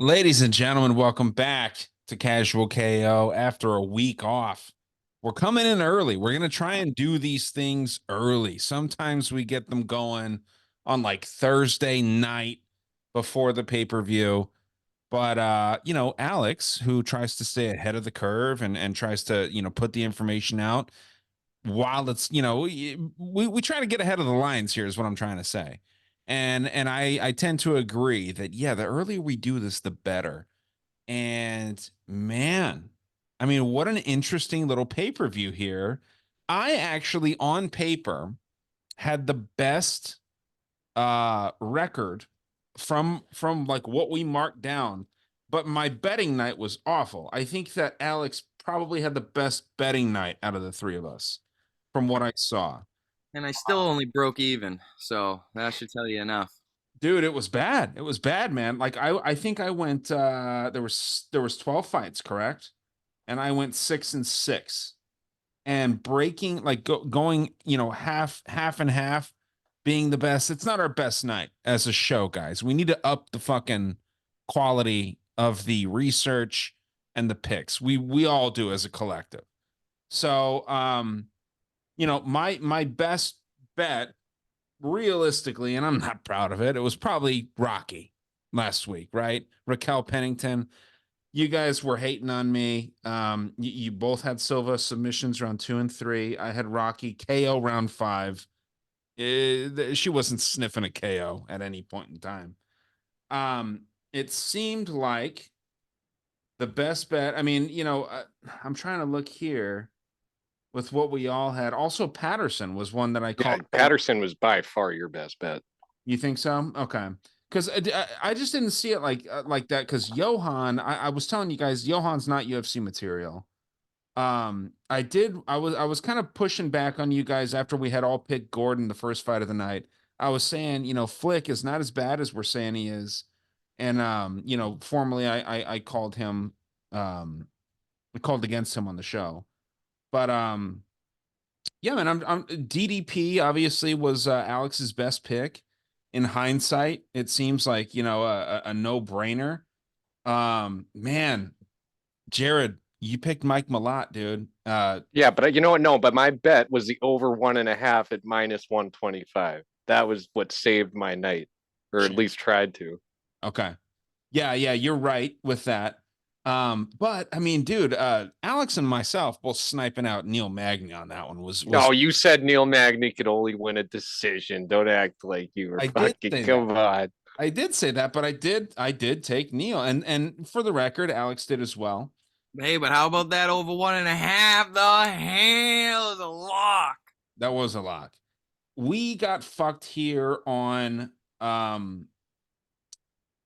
Ladies and gentlemen, welcome back to Casual KO after a week off. We're coming in early. We're going to try and do these things early. Sometimes we get them going on like Thursday night before the pay-per-view. But Alex, who tries to stay ahead of the curve and tries to, put the information out while it's, we try to get ahead of the lines here is what I'm trying to say. And I tend to agree that yeah, the earlier we do this, the better. And man, I mean, what an interesting little pay-per-view here. I actually on paper had the best record from like what we marked down, but my betting night was awful. I think that Alex probably had the best betting night out of the three of us from what I saw. And I still only broke even, so that should tell you enough. Dude, it was bad. It was bad, man. Like I think I went there was 12 fights, correct? And I went 6-6 and breaking like going, half and half being the best. It's not our best night as a show, guys. We need to up the fucking quality of the research and the picks. We all do as a collective. So, my best bet realistically, and I'm not proud of it, it was probably Rocky last week, right? Raquel Pennington. You guys were hating on me. You both had Silva submissions round 2 and 3. I had Rocky KO round 5. She wasn't sniffing a KO at any point in time. It seemed like the best bet. I mean, I'm trying to look here with what we all had. Also, Patterson was one that I Yeah, called. Patterson was by far your best bet. You think so? Okay. Because I just didn't see it like that. Because Johan, I was telling you guys, Johan's not UFC material. I was kind of pushing back on you guys after we had all picked Gordon the first fight of the night. I was saying, Flick is not as bad as we're saying he is. And formerly I called him I called against him on the show. But yeah, man, I'm DDP obviously was Alex's best pick. In hindsight, it seems like, a no-brainer. Man, Jared, you picked Mike Malott, dude. Yeah, but you know what? No, but my bet was the over 1.5 at minus 125. That was what saved my night, or at Shit. least tried to. Okay. Yeah, you're right with that. But I mean, dude, Alex and myself both sniping out Neil Magny on that one was No, you said Neil Magny could only win a decision. Don't act like you were I did fucking say that. come on. I did say that, but I did take Neil. And for the record, Alex did as well. Hey, but how about that over 1.5? The hell is a lock. That was a lock. We got fucked here on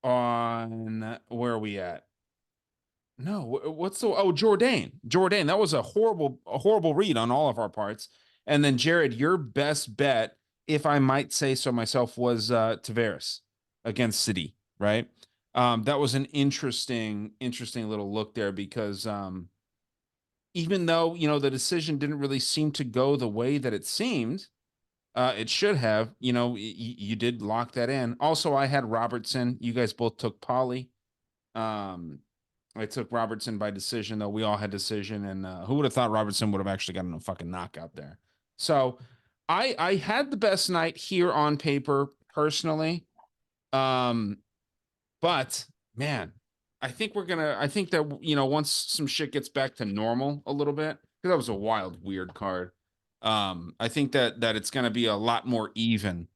where are we at? No, what's the Jordan. That was a horrible read on all of our parts. And then Jared, your best bet, if I might say so myself, was Tavares against City, right? That was an interesting little look there because even though the decision didn't really seem to go the way that it seemed, it should have. You did lock that in. Also, I had Robertson. You guys both took Polly. Um, I took Robertson by decision, though we all had decision, and who would have thought Robertson would have actually gotten a fucking knockout there? So, I had the best night here on paper personally, um, but man, I think that once some shit gets back to normal a little bit, because that was a wild, weird card. I think that it's gonna be a lot more even,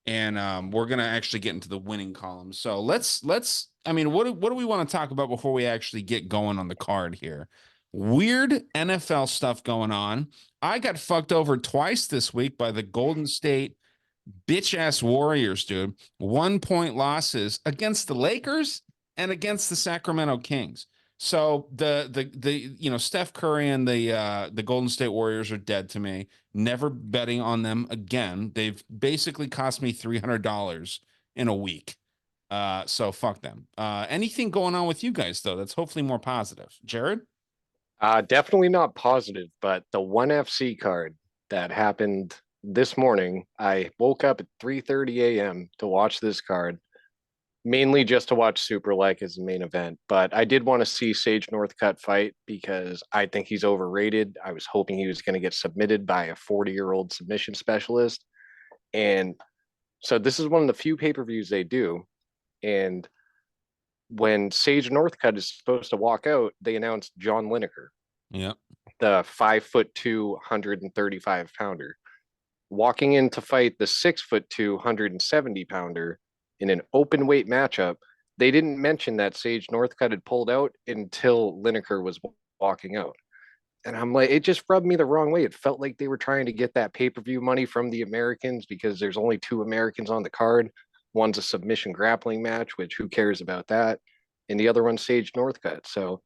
and we're gonna actually get into the winning column. So let's. I mean, what do we want to talk about before we actually get going on the card here? Weird NFL stuff going on. I got fucked over twice this week by the Golden State bitch ass Warriors, dude. 1 point losses against the Lakers and against the Sacramento Kings. So the Steph Curry and the Golden State Warriors are dead to me. Never betting on them again. They've basically cost me $300 in a week. So fuck them. Anything going on with you guys though? That's hopefully more positive. Jared? Definitely not positive, but the one FC card that happened this morning, I woke up at 3:30 a.m. to watch this card. mainly just to watch Super like as the main event. But I did want to see Sage Northcutt fight because I think he's overrated. I was hoping he was going to get submitted by a 40-year-old submission specialist. And so this is one of the few pay-per-views they do. And when Sage Northcutt is supposed to walk out, they announced John Lineker, Yeah. the 5'2", 135 pounder, walking in to fight the 6'2", 170 pounder in an open weight matchup. They didn't mention that Sage Northcutt had pulled out until Lineker was walking out. And I'm like, it just rubbed me the wrong way. It felt like they were trying to get that pay-per-view money from the Americans because there's only 2 Americans on the card. One's a submission grappling match, which who cares about that? And the other one's Sage Northcutt. So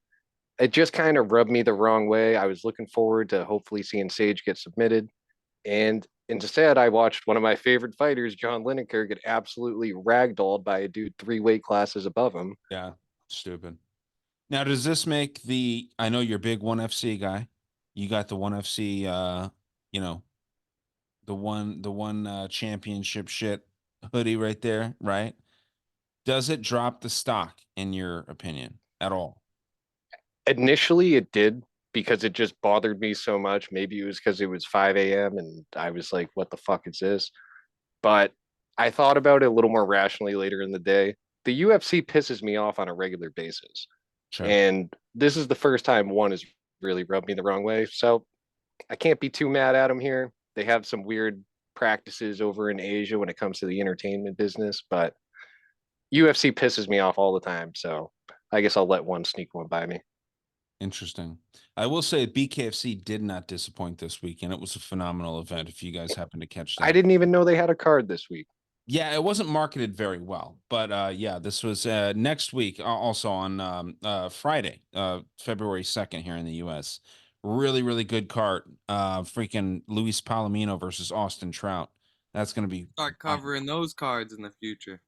it just kind of rubbed me the wrong way. I was looking forward to hopefully seeing Sage get submitted. And instead, I watched one of my favorite fighters, John Lineker, get absolutely ragdolled by a dude 3 weight classes above him. Yeah. Stupid. Now, does this make I know you're a big ONE FC guy. You got the ONE FC, you know, the one championship shit hoodie right there, right? Does it drop the stock in your opinion at all? Initially, it did because it just bothered me so much. Maybe it was because it was 5 a.m. and I was like, what the fuck is this? But I thought about it a little more rationally later in the day. The UFC pisses me off on a regular basis. Sure. And this is the first time one has really rubbed me the wrong way. So I can't be too mad at them here. They have some weird practices over in Asia when it comes to the entertainment business, but UFC pisses me off all the time. So I guess I'll let one sneak one by me. Interesting. I will say BKFC did not disappoint this week, and it was a phenomenal event. If you guys happen to catch I that. didn't even know they had a card this week. Yeah, it wasn't marketed very well, but yeah, this was next week, also on Friday, February 2nd here in the US. Really, really good card. Freaking Luis Palomino versus Austin Trout. That's gonna be Start covering those cards in the future.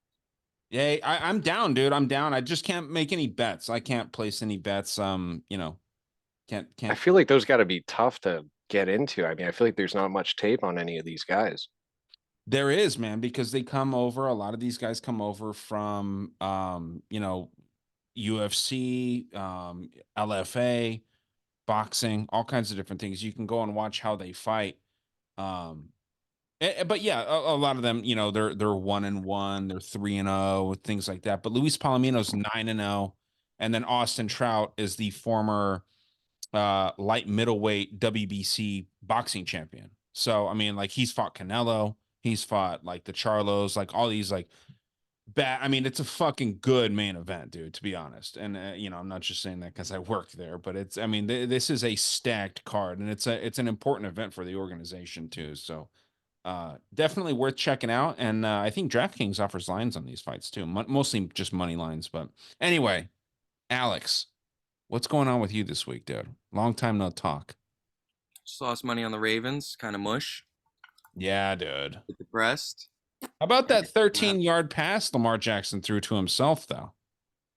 yeah, I'm down, dude. I'm down. I just can't make any bets. I can't place any bets. Can't I can't feel like those got to be tough to get into. I mean, I feel like there's not much tape on any of these guys. There is, man, because they come over, a lot of these guys come over from UFC, LFA, boxing, all kinds of different things. You can go and watch how they fight. Um, but yeah, a lot of them, they're 1-1, they're 3-0, things like that. But Luis Palomino's 9-0, and then Austin Trout is the former light middleweight WBC boxing champion. So I mean, like he's fought Canelo, he's fought like the Charlos, like all these like bad. I mean, it's a fucking good main event, dude. To be honest, and I'm not just saying that because I worked there, but it's. I mean, this is a stacked card, and it's an important event for the organization too. So. Definitely worth checking out, and I think DraftKings offers lines on these fights too, mostly just money lines. But anyway, Alex, what's going on with you this week, dude? Long time no talk. Just lost money on the Ravens. Kind of mush. Yeah, dude. Get depressed. How about that 13-yard pass Lamar Jackson threw to himself, though?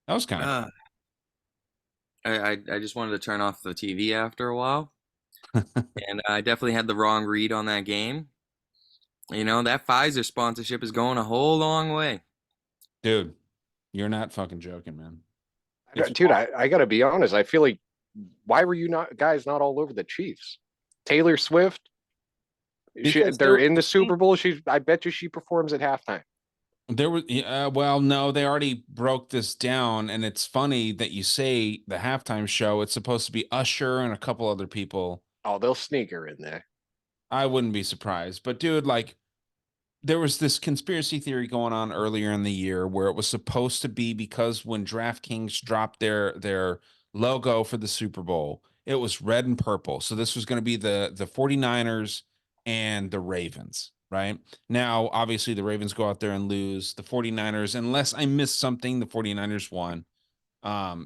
That was kind of Uh, I just wanted to turn off the TV after a while, and I definitely had the wrong read on that game. You know, that Pfizer sponsorship is going a whole long way. dude. You're not fucking joking, man. It's Dude, I got to be honest. I feel like, why were you not guys not all over the Chiefs? Taylor Swift, because they're in the Super Bowl. I bet you she performs at halftime. there was well, no, they already broke this down, and it's funny that you say the halftime show. It's supposed to be Usher and a couple other people. Oh, they'll sneak her in there. I wouldn't be surprised, but dude, like there was this conspiracy theory going on earlier in the year where it was supposed to be because when DraftKings dropped their logo for the Super Bowl, it was red and purple. So this was going to be the 49ers and the Ravens, right? Now, obviously the Ravens go out there and lose. The 49ers, unless I missed something, the 49ers won.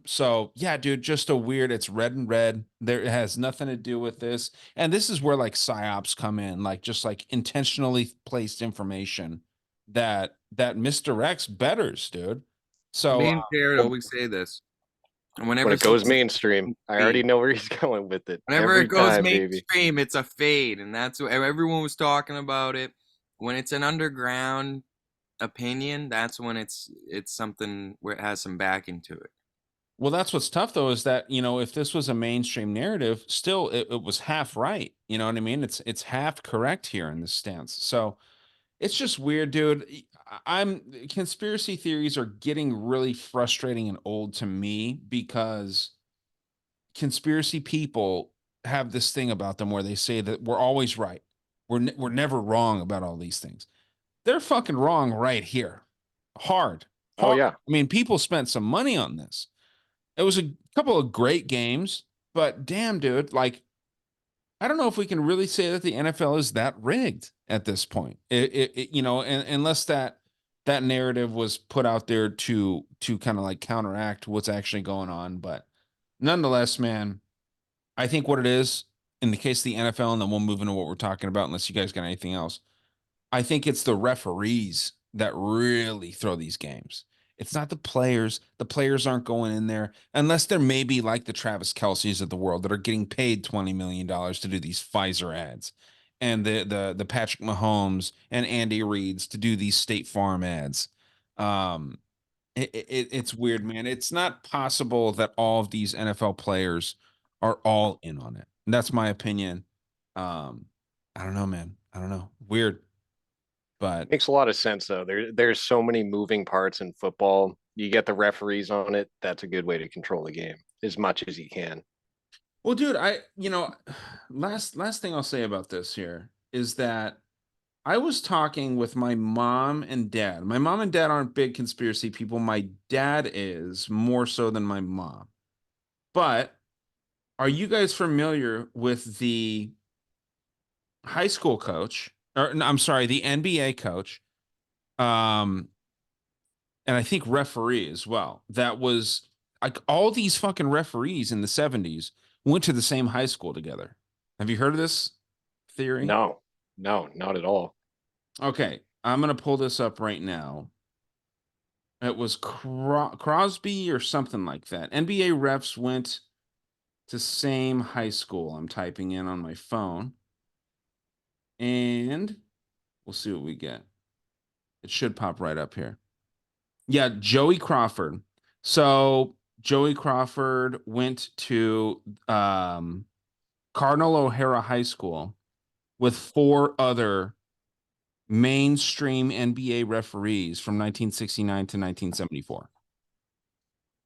So yeah, dude, just a weird, it's red and red. There it has nothing to do with this. And this is where like psyops come in, like just like intentionally placed information that misdirects betters, dude. So Me and Jared always say this. And When it goes mainstream, I already know where he's going with it. Whenever Every it goes time, baby. mainstream, it's a fade, and that's what everyone was talking about it. When it's an underground opinion, that's when it's something where it has some backing to it. Well, that's what's tough though, is that, if this was a mainstream narrative, still it was half right. You know what I mean? It's half correct here in this stance. So it's just weird, dude. I'm conspiracy theories are getting really frustrating and old to me because conspiracy people have this thing about them where they say that we're always right. We're never wrong about all these things. They're fucking wrong right here. Hard. Oh Hard. yeah. I mean, people spent some money on this. It was a couple of great games, but damn, dude, like I don't know if we can really say that the NFL is that rigged at this point. Unless that narrative was put out there to kind of like counteract what's actually going on. But nonetheless, man, I think what it is in the case of the NFL, and then we'll move into what we're talking about, unless you guys got anything else. I think it's the referees that really throw these games. It's not the players. The players aren't going in there unless they're maybe like the Travis Kelce's of the world that are getting paid $20 million to do these Pfizer ads, and the Patrick Mahomes and Andy Reid's to do these State Farm ads. Um, it's weird, man. It's not possible that all of these NFL players are all in on it. And that's my opinion. I don't know, man. I don't know. Weird, but Makes a lot of sense though. There's so many moving parts in football. You get the referees on it. That's a good way to control the game as much as you can. well, dude, last thing I'll say about this here is that I was talking with my mom and dad. My mom and dad aren't big conspiracy people. My dad is more so than my mom. But are you guys familiar with the high school coach, or no, I'm sorry, the NBA coach, um, and I think referee as well? That was like all these fucking referees in the 70s went to the same high school together. Have you heard of this theory? No, no, not at all. Okay, I'm gonna pull this up right now. It was Crosby or something like that. NBA refs went to same high school. I'm typing in on my phone, and we'll see what we get. It should pop right up here. Yeah, Joey Crawford. So Joey Crawford went to Cardinal O'Hara High School with four other mainstream NBA referees from 1969 to 1974.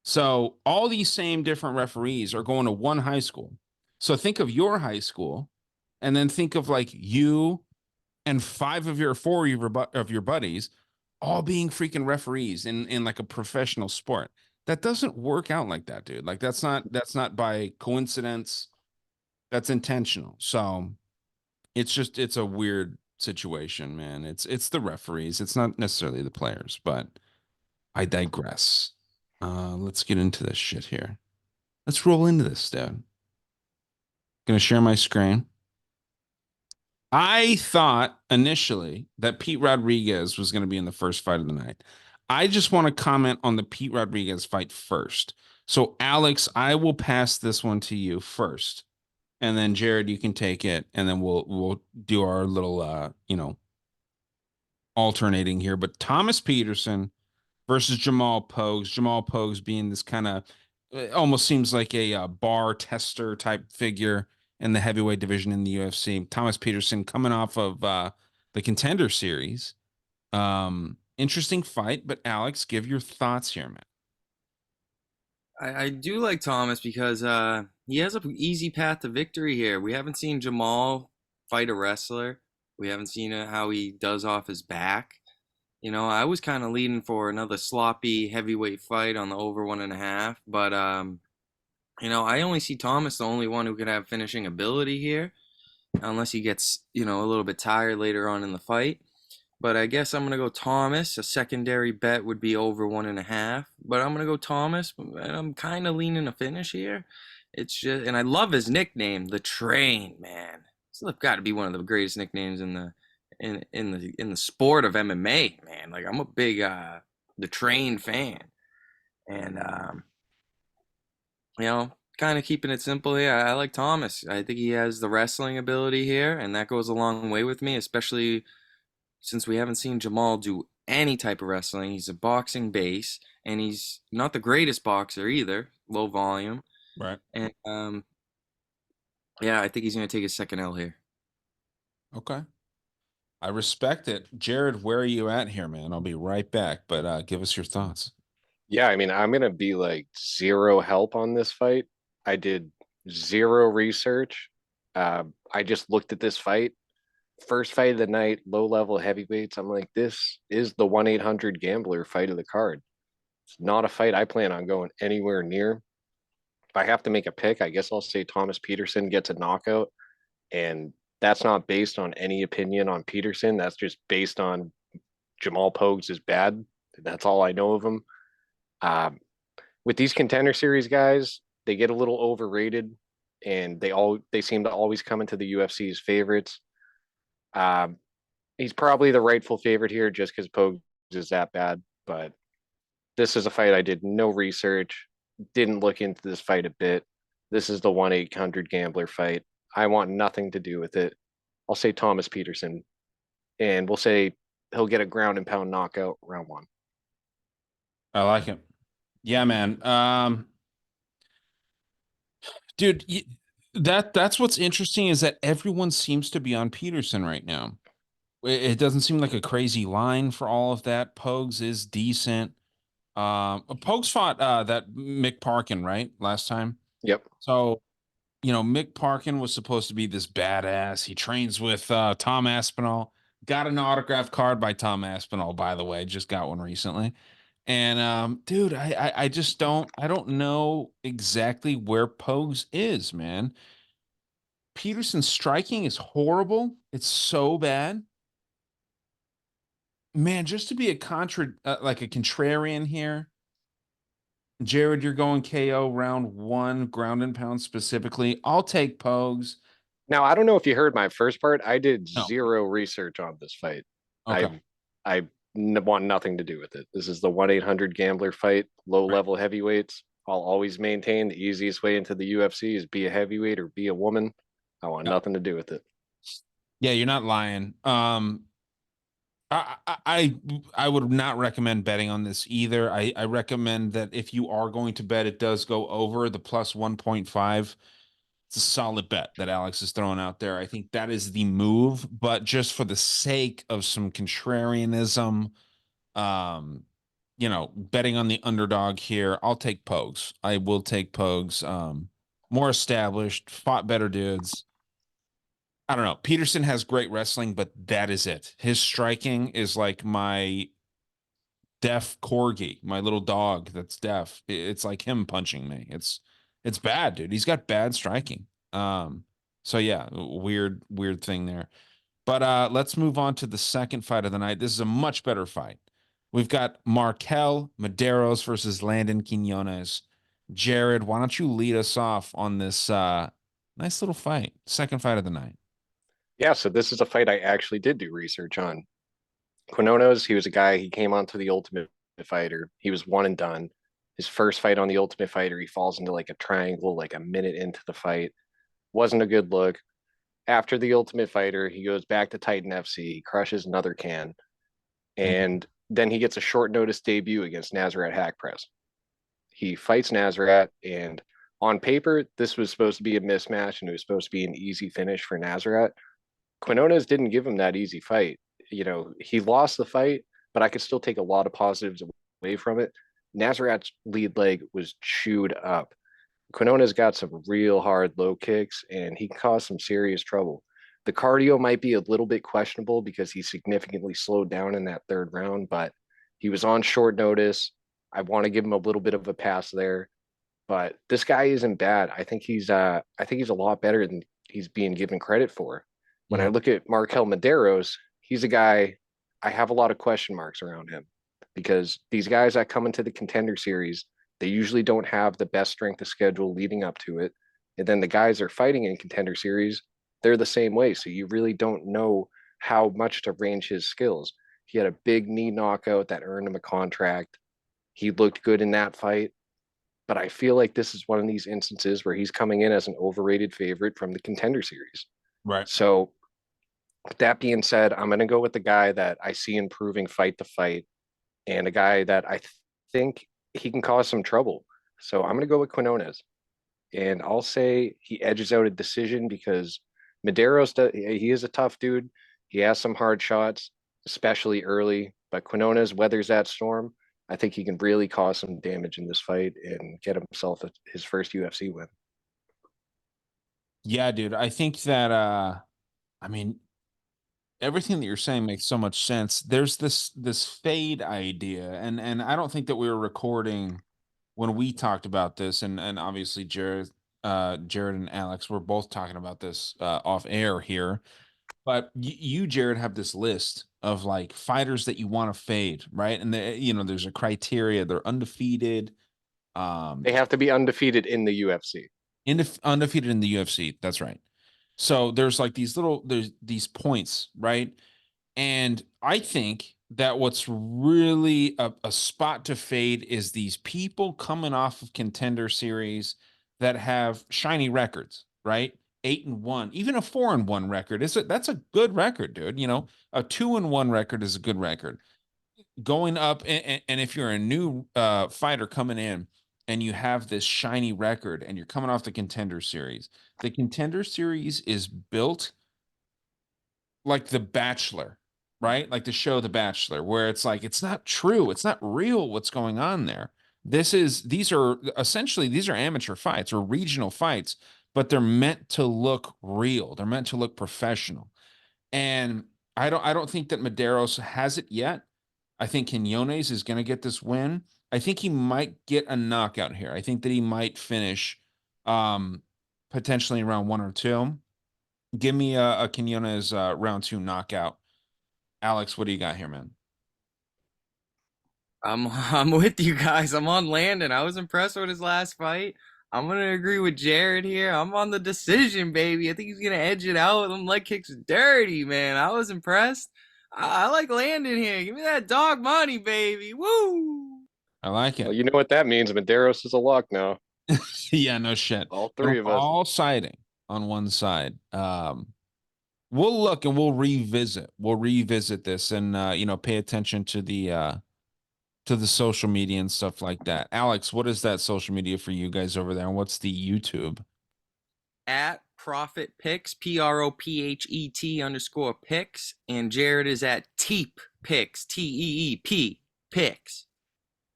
So all these same different referees are going to one high school. So think of your high school, and then think of like you and four of your buddies all being freaking referees in like a professional sport. That doesn't work out like that, dude. Like that's not by coincidence. That's intentional. So it's a weird situation, man. It's the referees. It's not necessarily the players, but I digress. Let's get into this shit here. Let's roll into this, dude. Gonna share my screen. I thought initially that Pete Rodriguez was going to be in the first fight of the night. I just want to comment on the Pete Rodriguez fight first. So, Alex, I will pass this one to you first, and then Jared, you can take it, and then we'll do our little alternating here. But Thomas Peterson versus Jamal Pogues. Jamal Pogues being this kind of almost seems like a bar tester type figure in the heavyweight division in the UFC. Thomas Peterson coming off of the Contender Series. Interesting fight, but Alex, give your thoughts here, man. I do like Thomas because he has an easy path to victory here. We haven't seen Jamal fight a wrestler. We haven't seen how he does off his back. I was kind of leading for another sloppy heavyweight fight on the over 1.5, but I only see Thomas the only one who could have finishing ability here, unless he gets a little bit tired later on in the fight. But I guess I'm gonna go Thomas. A secondary bet would be over 1.5, but I'm gonna go Thomas, and I'm kind of leaning a finish here. It's just, and I love his nickname, the Train, man. It's got to be one of the greatest nicknames in the sport of MMA, man. Like I'm a big the Train fan, and kind of keeping it simple here. I like Thomas. I think he has the wrestling ability here, and that goes a long way with me, especially since we haven't seen Jamal do any type of wrestling. He's a boxing base, and he's not the greatest boxer either. Low volume, Right. and yeah, I think he's gonna take his second L here. Okay. I respect it. Jared, where are you at here, man? I'll be right back, but give us your thoughts. Yeah, I mean, I'm gonna be like zero help on this fight. I did zero research. I just looked at this fight. First fight of the night, low level heavyweights. I'm like, this is the 1-800 gambler fight of the card. It's not a fight I plan on going anywhere near. If I have to make a pick, I guess I'll say Thomas Peterson gets a knockout. And that's not based on any opinion on Peterson. That's just based on Jamal Pogues is bad. That's all I know of him. Um, with these contender series guys, they get a little overrated, and they seem to always come into the UFC's favorites. Um, he's probably the rightful favorite here just because Pogues is that bad. But this is a fight I did no research, didn't look into this fight a bit. This is the 1-800 gambler fight. I want nothing to do with it. I'll say Thomas Peterson, and we'll say he'll get a ground and pound knockout round one. I like it. Yeah, man. Dude, that's what's interesting is that everyone seems to be on Peterson right now. It doesn't seem like a crazy line for all of that. Pogues is decent. Pogues fought that Mick Parkin, right? Last time. Yep. So, Mick Parkin was supposed to be this badass. He trains with Tom Aspinall. Got an autograph card by Tom Aspinall, by the way. Just got one recently. And dude, I just don't know exactly where Pogues is, man. Peterson's striking is horrible. It's so bad. Man, just to be like a contrarian here. Jared, you're going KO round one, ground and pound specifically. I'll take Pogues. Now, I don't know if you heard my first part. I did No. zero research on this fight. Okay. I want nothing to do with it. This is the 1-800 gambler fight, low Right. level heavyweights. I'll always maintain the easiest way into the UFC is be a heavyweight or be a woman. I want Yep. nothing to do with it. Yeah, you're not lying. I would not recommend betting on this either. I recommend that if you are going to bet, it does go over the plus 1.5. It's a solid bet that Alex is throwing out there. I think that is the move, but just for the sake of some contrarianism, betting on the underdog here, I'll take Pogues. I will take Pogues. More established, fought better dudes. I don't know. Peterson has great wrestling, but that is it. His striking is like my deaf corgi, my little dog that's deaf. It's like him punching me. It's bad, dude. He's got bad striking. So yeah, weird thing there. But let's move on to the second fight of the night. This is a much better fight. We've got Markel Maderos versus Landon Quinones. Jared, why don't you lead us off on this nice little fight? Second fight of the night. Yeah, so this is a fight I actually did do research on. Quinones, he was a guy, he came onto the Ultimate Fighter. He was one and done. His first fight on the Ultimate Fighter, he falls into like a triangle like a minute into the fight. Wasn't a good look. After the Ultimate Fighter, he goes back to Titan FC, he crushes another can, Mhm. and then he gets a short notice debut against Nazareth Hack Press. He fights Nazareth, and on paper, this was supposed to be a mismatch and it was supposed to be an easy finish for Nazareth. Quinones didn't give him that easy fight. He lost the fight, but I could still take a lot of positives away from it. Nazareth's lead leg was chewed up. Quinones got some real hard low kicks, and he caused some serious trouble. The cardio might be a little bit questionable because he significantly slowed down in that third round, but he was on short notice. I want to give him a little bit of a pass there, but this guy isn't bad. I think he's a lot better than he's being given credit for. When I Mhm. look at Markel Maderos, he's a guy I have a lot of question marks around him because these guys that come into the contender series, they usually don't have the best strength of schedule leading up to it. And then the guys are fighting in contender series, they're the same way. So you really don't know how much to range his skills. He had a big knee knockout that earned him a contract. He looked good in that fight. But I feel like this is one of these instances where he's coming in as an overrated favorite from the contender series. Right. So That being said, I'm going to go with the guy that I see improving fight to fight and a guy that think he can cause some trouble. So I'm going to go with Quinones. And I'll say he edges out a decision because Medeiros, he is a tough dude. He has some hard shots, especially early, but Quinones weathers that storm. I think he can really cause some damage in this fight and get himself his first UFC win. Yeah, dude. I think that I mean, everything that you're saying makes so much sense. There's this fade idea, and I don't think that we were recording when we talked about this, and obviously Jared and Alex were both talking about this off air here. But you, Jared, have this list of like fighters that you want to fade, right? And there's a criteria. They're undefeated. They have to be undefeated in the UFC. Undefeated in the UFC. That's right. So there's these points, right? And I think that what's really a spot to fade is these people coming off of contender series that have shiny records, right? 8-1, even a 4-1 record that's a good record, dude. A 2-1 record is a good record. Going up, and if you're a new fighter coming in and you have this shiny record and you're coming off the contender series, the contender series is built like The Bachelor, right? Like the show The Bachelor, where it's like it's not true, it's not real what's going on there. These are amateur fights or regional fights, but they're meant to look real. They're meant to look professional. And I don't think that Medeiros has it yet. I think Quinones is going to get this win. I think he might get a knockout here. I think that he might finish potentially in round 1 or 2. Give me a Quinones round 2 knockout. Alex, what do you got here, man? I'm with you guys. I'm on Landon. I was impressed with his last fight. I'm gonna agree with Jared here. I'm on the decision, baby. I think he's gonna edge it out. Them leg kicks dirty, man. I was impressed. I like Landon here. Give me that dog money, baby. Woo! I like Well, it. you know what that means. Medeiros is a lock now. Yeah, no shit. All They're three of us. all siding on one side. We'll look and we'll revisit. We'll revisit this and pay attention to the social media and stuff like that. Alex, what is that social media for you guys over there? And what's the YouTube? At Profit Picks, PROPHET_picks, and Jared is at Teep Picks, TEEP Picks.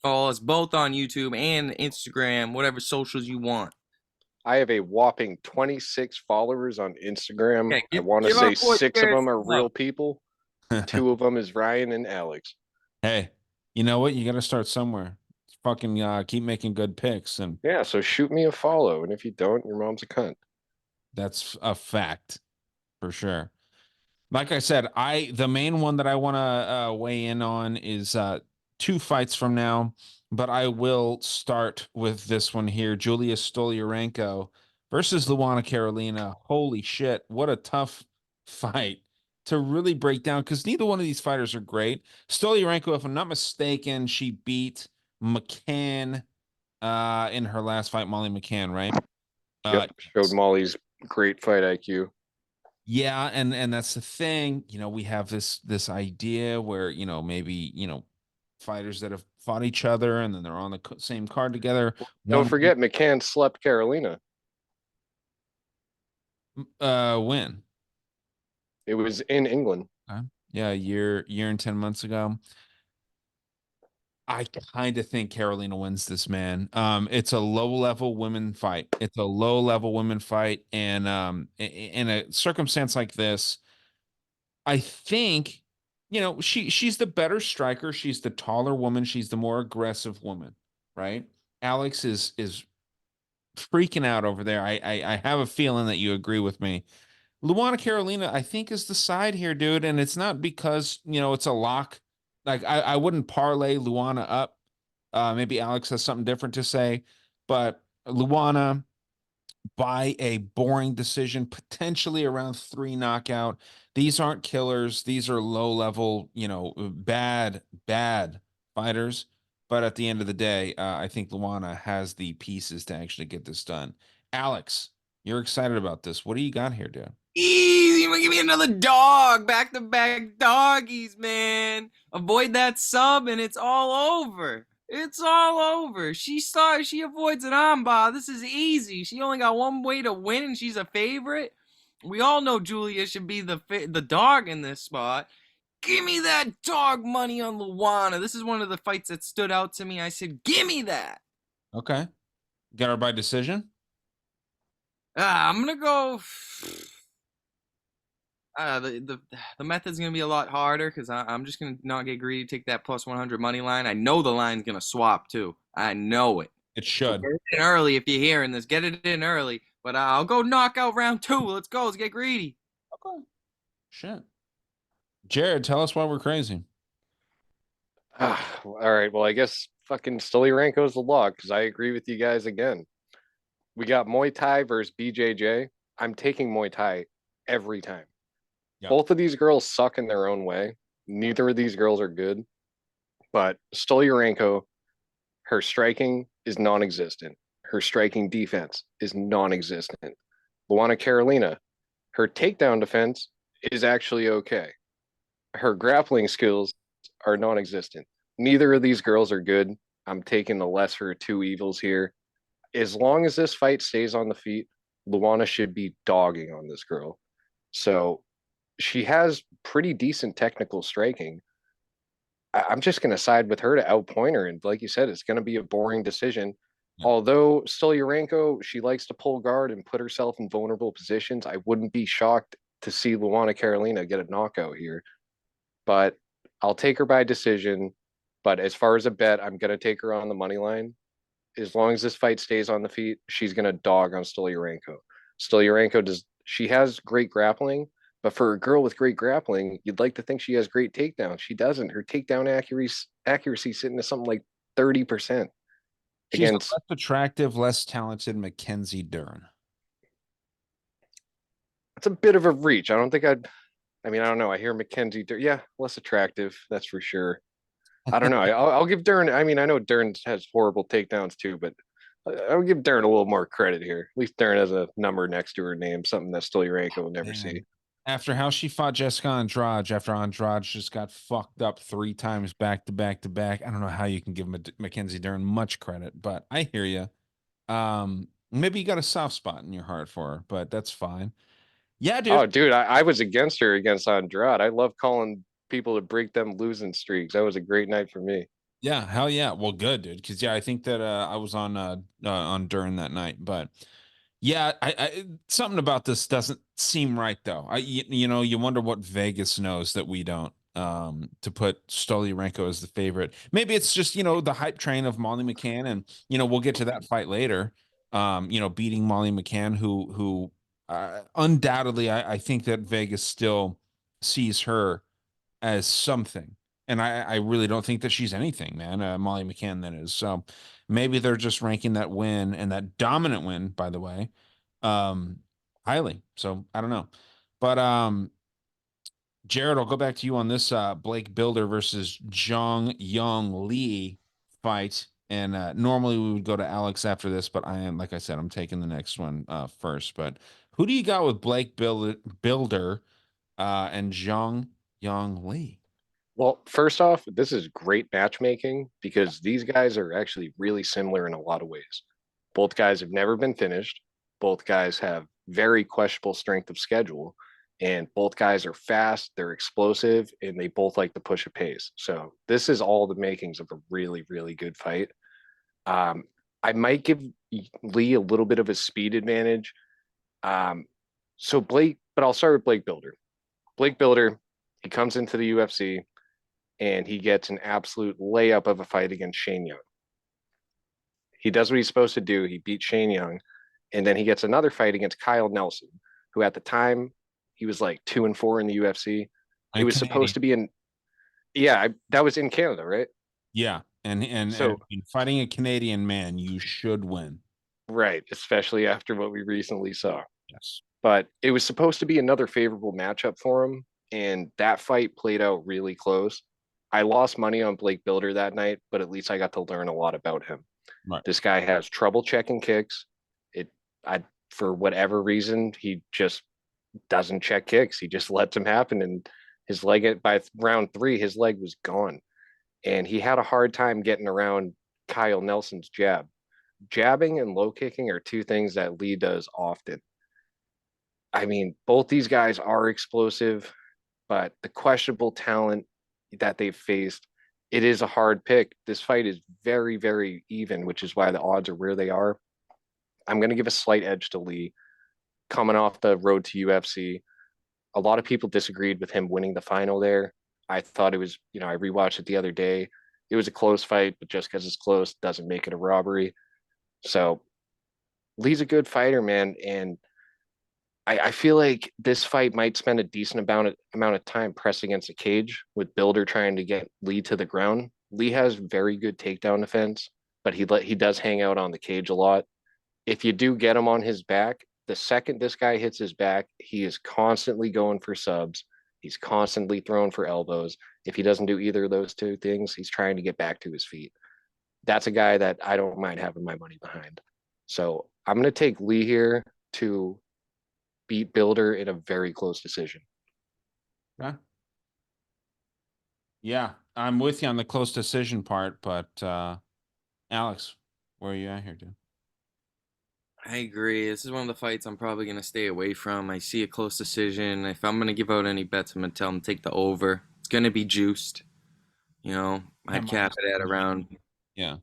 Follow us both on YouTube and Instagram, whatever socials you want. I have a whopping 26 followers on Instagram. Okay, I want to give say our boy 6 of Jared them are some real love. people. 2 of them is Ryan and Alex. Hey, you know what? You got to start somewhere. Fucking keep making good picks, and Yeah, so shoot me a follow. And if you don't, your mom's a cunt. that's a fact for sure. Like I said, the main one that I want to weigh in on is 2 fights from now, but I will start with this one here: Julia Stoliarenko versus Luana Carolina. Holy shit, what a tough fight to really break down because neither one of these fighters are great. Stoliarenko, if I'm not mistaken, she beat McCann in her last fight, Molly McCann, right? Yep, showed Molly's great fight IQ. Yeah, and that's the thing. We have this idea where, maybe, fighters that have fought each other and then they're on the same card together. Don't One forget, McCann slept Carolina. win. It was in England. Yeah, a year and 10 months ago. I kind of think Carolina wins this, man. It's a low-level women fight. It's a low-level women fight, and in a circumstance like this, I think, she's the better striker. She's the taller woman. She's the more aggressive woman, right? Alex is freaking out over there. I have a feeling that you agree with me. Luana Carolina, I think, is the side here, dude, and it's not because it's a lock. Like I wouldn't parlay Luana up. Maybe Alex has something different to say, but Luana by a boring decision, potentially around 3 knockout. These aren't killers. These are low level, bad fighters. But at the end of the day, I think Luana has the pieces to actually get this done. Alex, you're excited about this. What do you got here, dude? Easy Give me another dog. Back-to-back doggies, man. Avoid that sub, and it's all over. It's all over. She avoids an armbar. This is easy. She only got one way to win, and she's a favorite. We all know Julia should be the dog in this spot. Give me that dog money on Luana. This is one of the fights that stood out to me. I said, give me that. Okay. Got her by decision? I'm gonna go. The method's gonna be a lot harder because I'm just gonna not get greedy. Take that plus 100 money line. I know the line's gonna swap too. I know it. It should. Get it in early if you're hearing this. Get it in early. But I'll go knockout round 2. Let's go. Let's get greedy. Okay. Shit. Jared, tell us why we're crazy. All right. Well, I guess fucking Stolyarenko is the log because I agree with you guys again. We got Muay Thai versus BJJ. I'm taking Muay Thai every time. Yep. Both of these girls suck in their own way. Neither of these girls are good. But Stolyarenko, her striking is non-existent. Her striking defense is non-existent. Luana Carolina, her takedown defense is actually okay. Her grappling skills are non-existent. Neither of these girls are good. I'm taking the lesser of two evils here. As long as this fight stays on the feet, Luana should be dogging on this girl. So she has pretty decent technical striking. I'm just going to side with her to outpoint her. And like you said, it's going to be a boring decision. Yeah. Although Stolyarenko, she likes to pull guard and put herself in vulnerable positions. I wouldn't be shocked to see Luana Carolina get a knockout here. But I'll take her by decision. But as far as a bet, I'm going to take her on the money line. As long as this fight stays on the feet, she's going to dog on Stolyarenko. She has great grappling, but for a girl with great grappling, you'd like to think she has great takedowns. She doesn't. Her takedown accuracy sitting at something like 30%. She's a less attractive, less talented Mackenzie Dern. It's a bit of a reach. I don't know. I hear Mackenzie Dern. Yeah, less attractive. That's for sure. I don't know. I'll give Dern. I mean, I know Dern has horrible takedowns too, but I'll give Dern a little more credit here. At least Dern has a number next to her name, something that Stolyarenko will never see. After how she fought Jessica Andrade, after Andrade just got fucked up 3 times back to back to back, I don't know how you can give Mackenzie Dern much credit, but I hear you. Maybe you got a soft spot in your heart for her, but that's fine. Yeah, dude. Oh, dude, I was against her against Andrade. I love calling people to break them losing streaks. That was a great night for me. Yeah, hell yeah. Well, good, dude. Because I think that I was on Dern that night, but yeah, I something about this doesn't seem right though. You wonder what Vegas knows that we don't. To put Stolyarenko as the favorite. Maybe it's just the hype train of Molly McCann, and we'll get to that fight later. Beating Molly McCann, who undoubtedly I think that Vegas still sees her as something. And I really don't think that she's anything, man. Molly McCann, that is. So maybe they're just ranking that win and that dominant win, by the way, highly. So I don't know. But Jared, I'll go back to you on this Blake Builder versus Jong Young Lee fight. And normally we would go to Alex after this, but like I said, I'm taking the next one first. But who do you got with Blake Builder and Jong Young Lee? Well, first off, this is great matchmaking because these guys are actually really similar in a lot of ways. Both guys have never been finished. Both guys have very questionable strength of schedule. And both guys are fast, they're explosive, and they both like to push a pace. So this is all the makings of a really, really good fight. I might give Lee a little bit of a speed advantage. But I'll start with Blake Builder. Blake Builder, he comes into the UFC and he gets an absolute layup of a fight against Shane Young. He does what he's supposed to do. He beats Shane Young, and then he gets another fight against Kyle Nelson, who at the time he was like 2-4 in the UFC. He was supposed to be that was in Canada, right? Yeah, and fighting a Canadian man, you should win. Right, especially after what we recently saw. Yes. But it was supposed to be another favorable matchup for him, and that fight played out really close. I lost money on Blake Builder that night, but at least I got to learn a lot about him. Right. This guy has trouble checking kicks. For whatever reason, he just doesn't check kicks. He just lets him happen. And his leg, by round 3, his leg was gone. And he had a hard time getting around Kyle Nelson's jab. Jabbing and low kicking are two things that Lee does often. I mean, both these guys are explosive, but the questionable talent that they've faced, it is a hard pick. This fight is very, very even, which is why the odds are where they are. I'm going to give a slight edge to Lee coming off the road to UFC. A lot of people disagreed with him winning the final there. I thought it was, I rewatched it the other day. It was a close fight, but just because it's close doesn't make it a robbery. So Lee's a good fighter, man. And I feel like this fight might spend a decent amount of time pressing against the cage with Builder trying to get Lee to the ground. Lee has very good takedown defense, but he does hang out on the cage a lot. If you do get him on his back, the second this guy hits his back, he is constantly going for subs. He's constantly throwing for elbows. If he doesn't do either of those two things, he's trying to get back to his feet. That's a guy that I don't mind having my money behind. So I'm going to take Lee here to beat Builder in a very close decision. Yeah. Yeah, I'm with you on the close decision part, but Alex, where are you at here, dude? I agree. This is one of the fights I'm probably going to stay away from. I see a close decision. If I'm going to give out any bets, I'm going to tell them to take the over. It's going to be juiced. I'd cap it at around Yeah.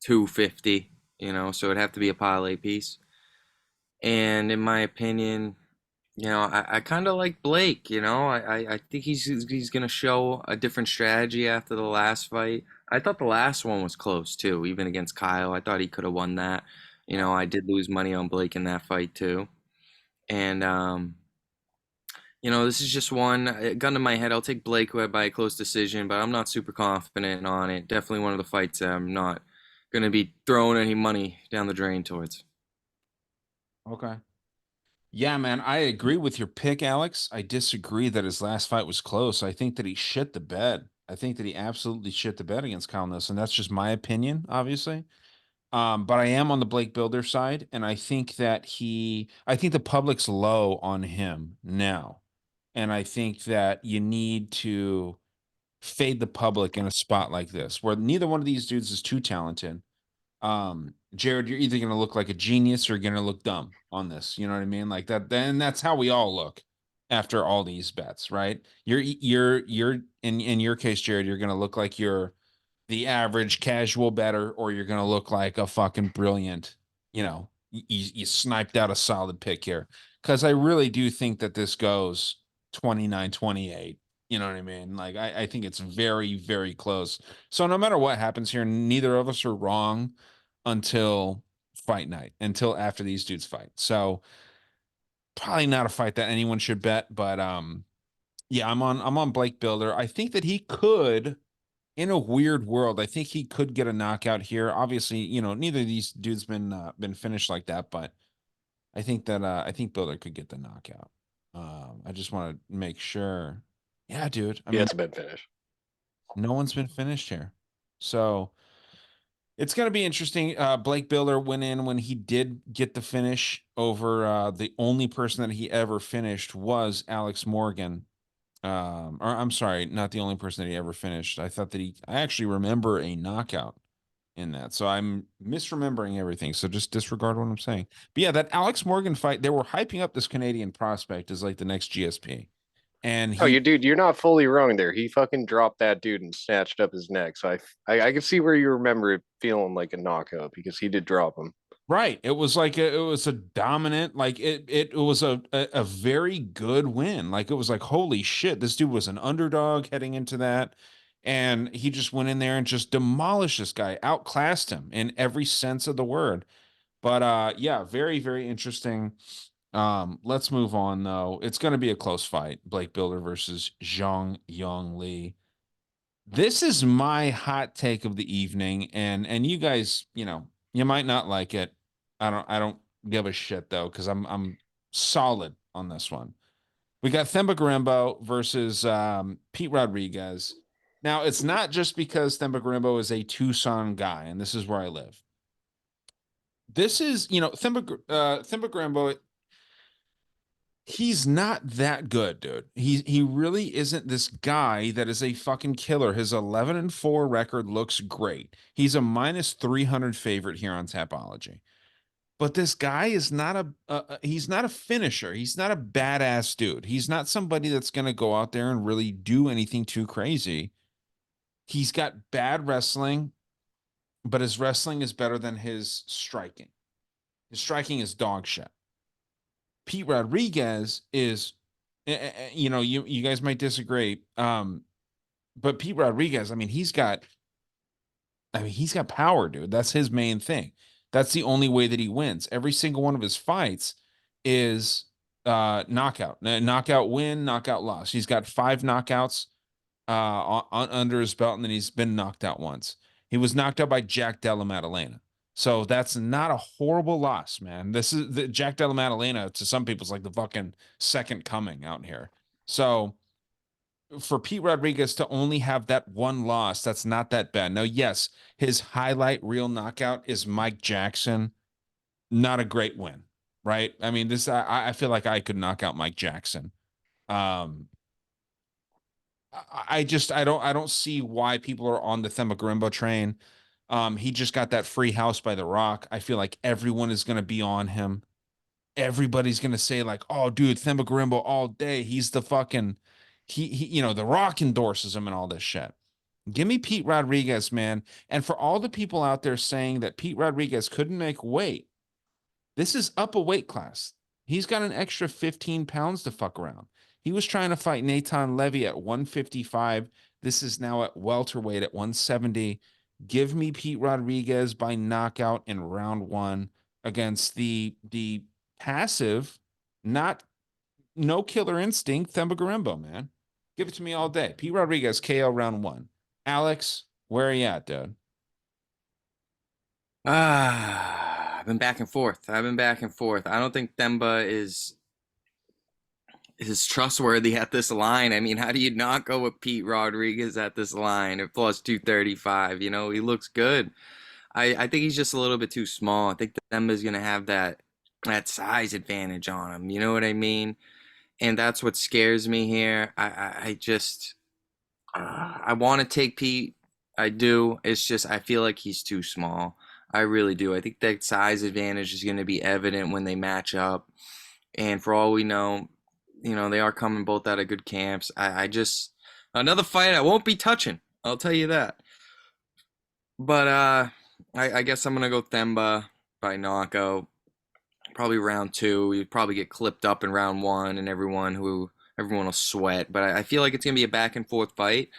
250, so it'd have to be a parlay piece. And in my opinion, I kind of like Blake, I think he's going to show a different strategy after the last fight. I thought the last one was close too, even against Kyle. I thought he could have won that. I did lose money on Blake in that fight too. And this is just one gun to my head. I'll take Blake by a close decision, but I'm not super confident on it. Definitely one of the fights that I'm not going to be throwing any money down the drain towards. Okay. Yeah, man, I agree with your pick, Alex. I disagree that his last fight was close. I think that he shit the bed. I think that he absolutely shit the bed against Kyle Nelson. That's just my opinion, obviously. But I am on the Blake Builder side, and I think that I think the public's low on him now. And I think that you need to fade the public in a spot like this, where neither one of these dudes is too talented. Jared, you're either going to look like a genius or you're going to look dumb on this. You know what I mean? Like that. Then that's how we all look after all these bets, right? You're in your case, Jared, you're going to look like you're the average casual better, or you're going to look like a fucking brilliant, you sniped out a solid pick here. Cause I really do think that this goes 29-28. You know what I mean? Like, I think it's very, very close. So no matter what happens here, neither of us are wrong until fight night, until after these dudes fight. So probably not a fight that anyone should bet, but yeah, I'm on Blake Builder. I think that he could, in a weird world, I think he could get a knockout here. Obviously, neither of these dudes been finished like that, but I think Builder could get the knockout. I just want to make sure. Yeah, dude. I Yeah, mean, it's a bad finish. no one's been finished here. So it's going to be interesting. Blake Builder went in when he did get the finish over the only person that he ever finished was Alex Morgan. Or I'm sorry, not the only person that he ever finished. I thought that I actually remember a knockout in that. So I'm misremembering everything. So just disregard what I'm saying. But yeah, that Alex Morgan fight, they were hyping up this Canadian prospect as like the next GSP. And Oh, you're not fully wrong there. He fucking dropped that dude and snatched up his neck. So I can see where you remember it feeling like a knockout because he did drop him. right. It was like it was a dominant, like it was a very good win. Like it was like, holy shit, this dude was an underdog heading into that. And he just went in there and just demolished this guy, outclassed him in every sense of the word. But yeah, very, very interesting. Let's move on though. It's gonna be a close fight. Blake Builder versus Zhang Yong Lee. This is my hot take of the evening, and you guys, you might not like it. I don't give a shit though, because I'm solid on this one. We got Themba Gorimbo versus Pete Rodriguez. Now, it's not just because Themba Gorimbo is a Tucson guy, and this is where I live. This is, Themba Gorimbo, He's not that good, dude. He really isn't this guy that is a fucking killer. His 11-4 record looks great. He's a minus 300 favorite here on Tapology. But this guy is not he's not a finisher. He's not a badass dude. He's not somebody that's going to go out there and really do anything too crazy. He's got bad wrestling, but his wrestling is better than his striking. His striking is dog shit. Pete Rodriguez is, you know, you guys might disagree, but Pete Rodriguez, I mean, he's got power, dude. That's his main thing. That's the only way that he wins. Every single one of his fights is knockout, knockout win, knockout loss. He's got 5 knockouts under his belt, and then he's been knocked out once. He was knocked out by Jack Della Maddalena. So that's not a horrible loss, man. This is the Jack Della Maddalena to some people is like the fucking second coming out here. So for Pete Rodriguez to only have that one loss, that's not that bad. Now, yes, his highlight real knockout is Mike Jackson. Not a great win, right? I mean, this I feel like I could knock out Mike Jackson. Um, I don't see why people are on the Themba train. He just got that free house by The Rock. I feel like everyone is gonna be on him. Everybody's gonna say like, "Oh, dude, Themba all day. He's the fucking he you know, The Rock endorses him and all this shit." Give me Pete Rodriguez, man. And for all the people out there saying that Pete Rodriguez couldn't make weight, this is up a weight class. He's got an extra 15 pounds to fuck around. He was trying to fight Nathan Levy at 155. This is now at welterweight at 170. Give me Pete Rodriguez by knockout in round 1 against the passive, not no killer instinct Themba Gorimbo, man. Give it to me all day. Pete Rodriguez KO round 1. Alex, where are you at, dude? I've been back and forth. I've been back and forth. I don't think Themba is trustworthy at this line. I mean, how do you not go with Pete Rodriguez at this line at plus 235? You know, he looks good. I think he's just a little bit too small. I think Themba's gonna have that size advantage on him. You know what I mean? And that's what scares me here. I just I want to take Pete. I do. It's just I feel like he's too small. I really do. I think that size advantage is going to be evident when they match up. And for all we know, you know, they are coming both out of good camps. I just another fight I won't be touching. I'll tell you that. But I guess I'm gonna go Themba by knockout. Probably round 2. You'd probably get clipped up in round 1, and everyone will sweat. But I feel like it's gonna be a back and forth fight.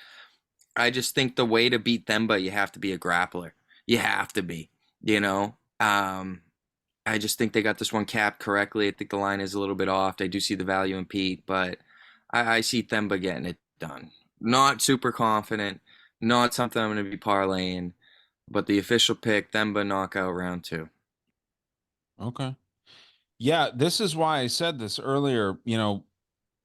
I just think the way to beat Themba, you have to be a grappler. You have to be, you know. I just think they got this one capped correctly. I think the line is a little bit off. I do see the value in Pete, but I see Themba getting it done. Not super confident. Not something I'm going to be parlaying, but the official pick, Themba knockout round 2. Okay. Yeah, this is why I said this earlier. You know,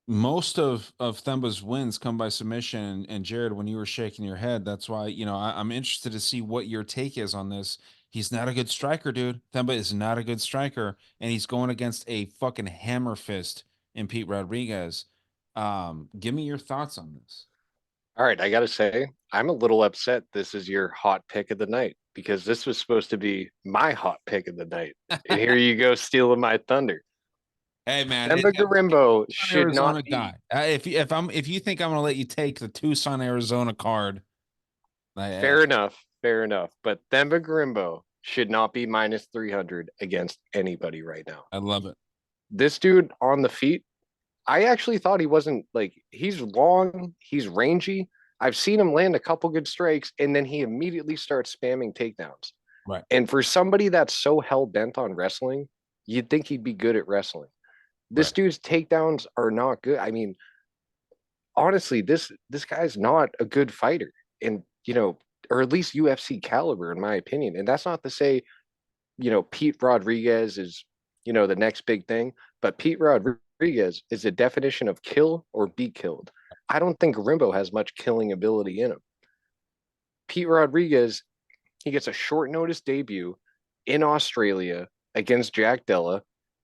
most of Themba's wins come by submission. And Jared, when you were shaking your head, that's why, you know, I'm interested to see what your take is on this. He's not a good striker, dude. Themba is not a good striker, and he's going against a fucking hammer fist in Pete Rodriguez. Give me your thoughts on this. All right, I gotta say, I'm a little upset this is your hot pick of the night because this was supposed to be my hot pick of the night. And here you go stealing my thunder. Hey man, Themba Gorimbo Tucson, should Arizona not be guy. If you think I'm gonna let you take the Tucson, Arizona card, fair enough, fair enough. But Themba Gorimbo should not be minus 300 against anybody right now. I love it. This dude on the feet, I actually thought he wasn't like he's long, he's rangy. I've seen him land a couple good strikes, and then he immediately starts spamming takedowns. Right. And for somebody that's so hell bent on wrestling, you'd think he'd be good at wrestling. This Right. dude's takedowns are not good. I mean, honestly, this guy's not a good fighter, and you know, or at least UFC caliber, in my opinion. And that's not to say, you know, Pete Rodriguez is, you know, the next big thing, but Pete Rodriguez is the definition of kill or be killed. I don't think Rimbo has much killing ability in him. Pete Rodriguez, he gets a short notice debut in Australia against Jack Della.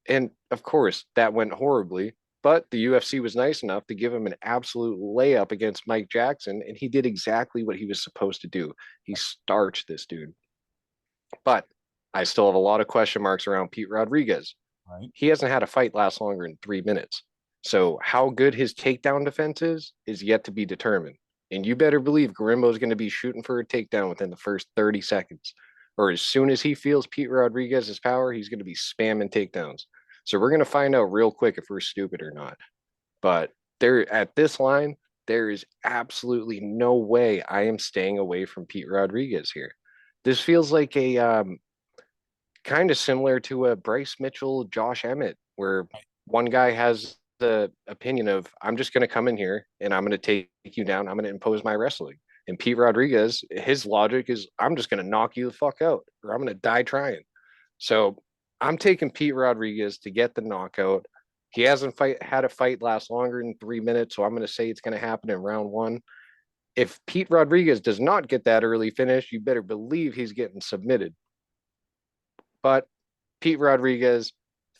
And of course, that went horribly. But the UFC was nice enough to give him an absolute layup against Mike Jackson, and he did exactly what he was supposed to do. He starched this dude. But I still have a lot of question marks around Pete Rodriguez. Right. He hasn't had a fight last longer than 3 minutes. So how good his takedown defense is yet to be determined. And you better believe Garimbo is going to be shooting for a takedown within the first 30 seconds. Or as soon as he feels Pete Rodriguez's power, he's going to be spamming takedowns. So we're going to find out real quick if we're stupid or not. But there at this line, there is absolutely no way I am staying away from Pete Rodriguez here. This feels like a kind of similar to a Bryce Mitchell, Josh Emmett, where one guy has the opinion of, I'm just going to come in here and I'm going to take you down. I'm going to impose my wrestling. And Pete Rodriguez, his logic is, I'm just going to knock you the fuck out or I'm going to die trying. So I'm taking Pete Rodriguez to get the knockout. He hasn't had a fight last longer than 3 minutes, so I'm going to say it's going to happen in round one. If Pete Rodriguez does not get that early finish, you better believe he's getting submitted. But Pete Rodriguez,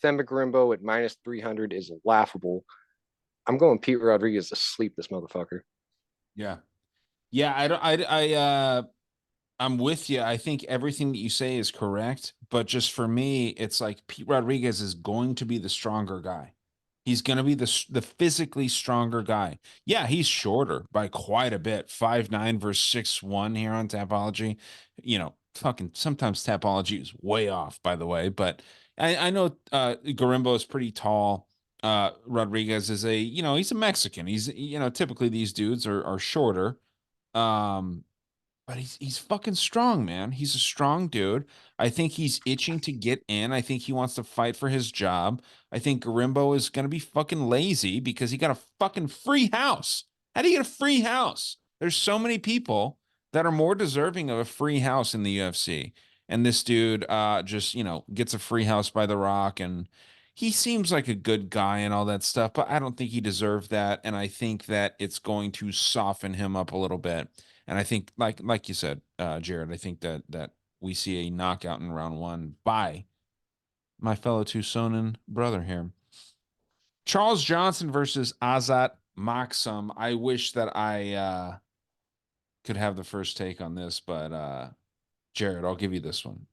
Themba Garimbo at minus 300 is laughable. I'm going Pete Rodriguez to sleep this motherfucker. Yeah. Yeah, I'm with you. I think everything that you say is correct, but just for me, it's like Pete Rodriguez is going to be the stronger guy. He's going to be the physically stronger guy. Yeah, he's shorter by quite a bit. 5'9" versus 6'1" here on Tapology. You know, fucking sometimes Tapology is way off, by the way, but I know Garimbo is pretty tall. Rodriguez is he's a Mexican. He's, typically these dudes are shorter. Um, but he's fucking strong, man. He's a strong dude. I think he's itching to get in. I think he wants to fight for his job. I think Garimbo is gonna be fucking lazy because he got a fucking free house. How do you get a free house? There's so many people that are more deserving of a free house in the UFC. And this dude just, gets a free house by The Rock, and he seems like a good guy and all that stuff, but I don't think he deserved that. And I think that it's going to soften him up a little bit. And I think, like you said, Jared, I think that we see a knockout in round one by my fellow Tucsonan brother here. Charles Johnson versus Azat Maksum. I wish that I could have the first take on this, but Jared, I'll give you this one.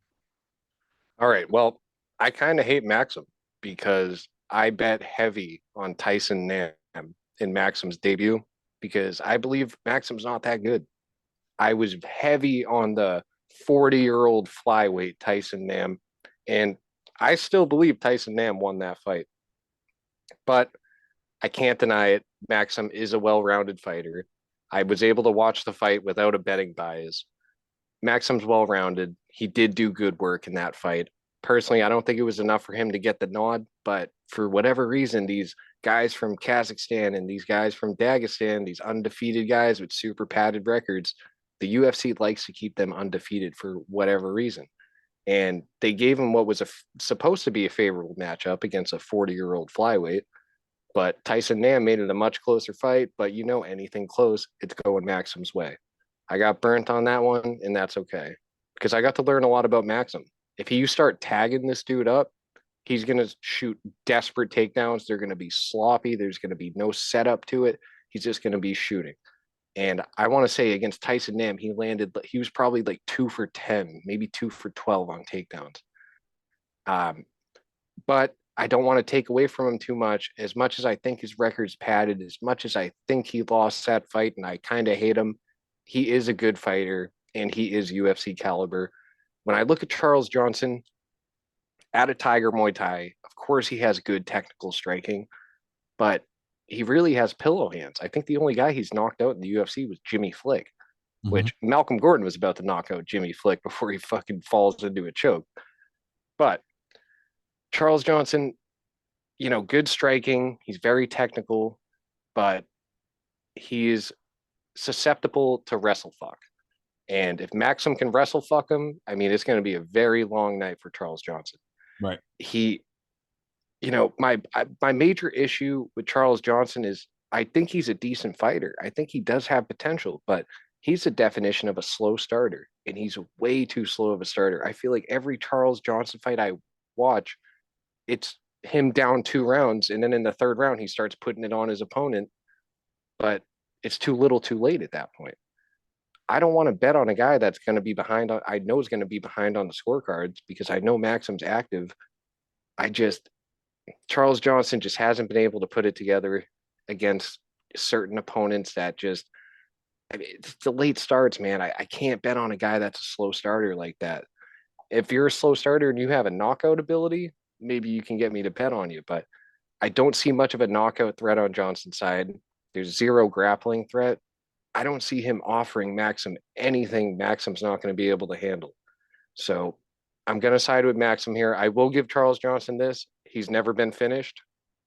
All right. Well, I kind of hate Maxim because I bet heavy on Tyson Nam in Maxim's debut because I believe Maxim's not that good. I was heavy on the 40-year-old flyweight Tyson Nam, and I still believe Tyson Nam won that fight. But I can't deny it. Maxim is a well-rounded fighter. I was able to watch the fight without a betting bias. Maxim's well-rounded. He did do good work in that fight. Personally, I don't think it was enough for him to get the nod, but for whatever reason, these guys from Kazakhstan and these guys from Dagestan, these undefeated guys with super padded records, the UFC likes to keep them undefeated for whatever reason. And they gave him what was supposed to be a favorable matchup against a 40-year-old flyweight. But Tyson Nam made it a much closer fight. But anything close, it's going Maxim's way. I got burnt on that one, and that's okay. Because I got to learn a lot about Maxim. If you start tagging this dude up, he's going to shoot desperate takedowns. They're going to be sloppy. There's going to be no setup to it. He's just going to be shooting. And I want to say against Tyson Nam, he was probably like 2 for 10, maybe 2 for 12 on takedowns. But I don't want to take away from him too much. As much as I think his record's padded, as much as I think he lost that fight and I kind of hate him, he is a good fighter and he is UFC caliber. When I look at Charles Johnson at a Tiger Muay Thai, of course he has good technical striking, but he really has pillow hands. I think the only guy he's knocked out in the UFC was Jimmy Flick, which Malcolm Gordon was about to knock out Jimmy Flick before he fucking falls into a choke. But Charles Johnson, good striking. He's very technical, but he's susceptible to wrestle fuck. And if Maxim can wrestle fuck him, I mean, it's going to be a very long night for Charles Johnson. Right. My major issue with Charles Johnson is I think he's a decent fighter. I think he does have potential, but he's the definition of a slow starter, and he's way too slow of a starter. I feel like every Charles Johnson fight I watch, it's him down 2 rounds, and then in the third round he starts putting it on his opponent, but it's too little too late at that point. I don't want to bet on a guy that's going to be behind on, I know is going to be behind on the scorecards because I know Maxim's active. I just, Charles Johnson just hasn't been able to put it together against certain opponents that just, I mean, it's the late starts, man. I can't bet on a guy that's a slow starter like that. If you're a slow starter and you have a knockout ability, maybe you can get me to bet on you, but I don't see much of a knockout threat on Johnson's side. There's zero grappling threat. I don't see him offering Maxim anything Maxim's not going to be able to handle. So I'm going to side with Maxim here. I will give Charles Johnson this. He's never been finished.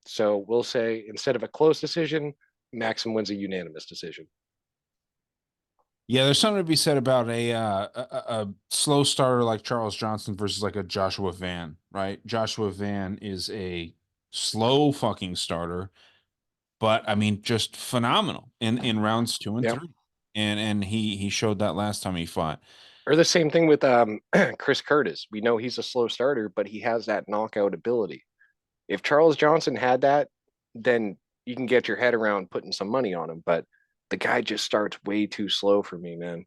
So we'll say instead of a close decision, Maxim wins a unanimous decision. Yeah, there's something to be said about a slow starter like Charles Johnson versus like a Joshua Van, right? Joshua Van is a slow fucking starter, but I mean, just phenomenal in rounds 2 and Yep. 3, and he showed that last time he fought. Or the same thing with Chris Curtis. We know he's a slow starter, but he has that knockout ability. If Charles Johnson had that, then you can get your head around putting some money on him. But the guy just starts way too slow for me, man.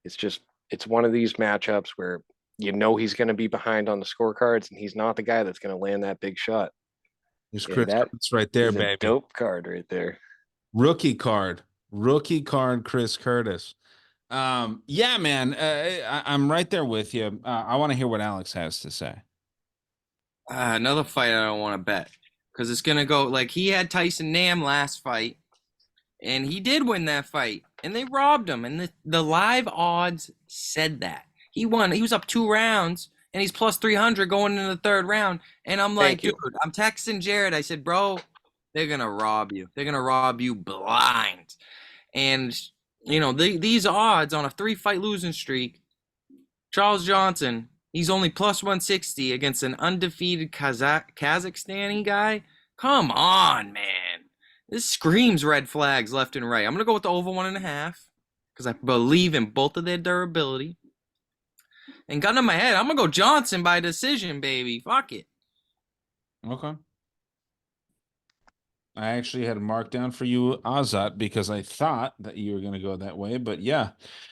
It's one of these matchups where you know he's going to be behind on the scorecards, and he's not the guy that's going to land that big shot. There's And Chris that Curtis right there, is a baby. dope card right there. Rookie card, Chris Curtis. Yeah, man, I'm right there with you. I want to hear what Alex has to say. Another fight I don't want to bet because it's gonna go like he had Tyson Nam last fight, and he did win that fight, and they robbed him, and the live odds said that he won. He was up 2 rounds, and he's plus 300 going into the third round, and I'm like, Thank you. dude, I'm texting Jared. I said, bro, they're gonna rob you. They're gonna rob you blind, and you know these odds on a 3-fight losing streak. Charles Johnson, he's only plus 160 against an undefeated Kazakhstani guy. Come on, man. This screams red flags left and right. I'm going to go with the over 1.5 because I believe in both of their durability. And gun to my head, I'm going to go Johnson by decision, baby. Fuck it. Okay. I actually had marked down for you Azat because I thought that you were going to go that way, but yeah,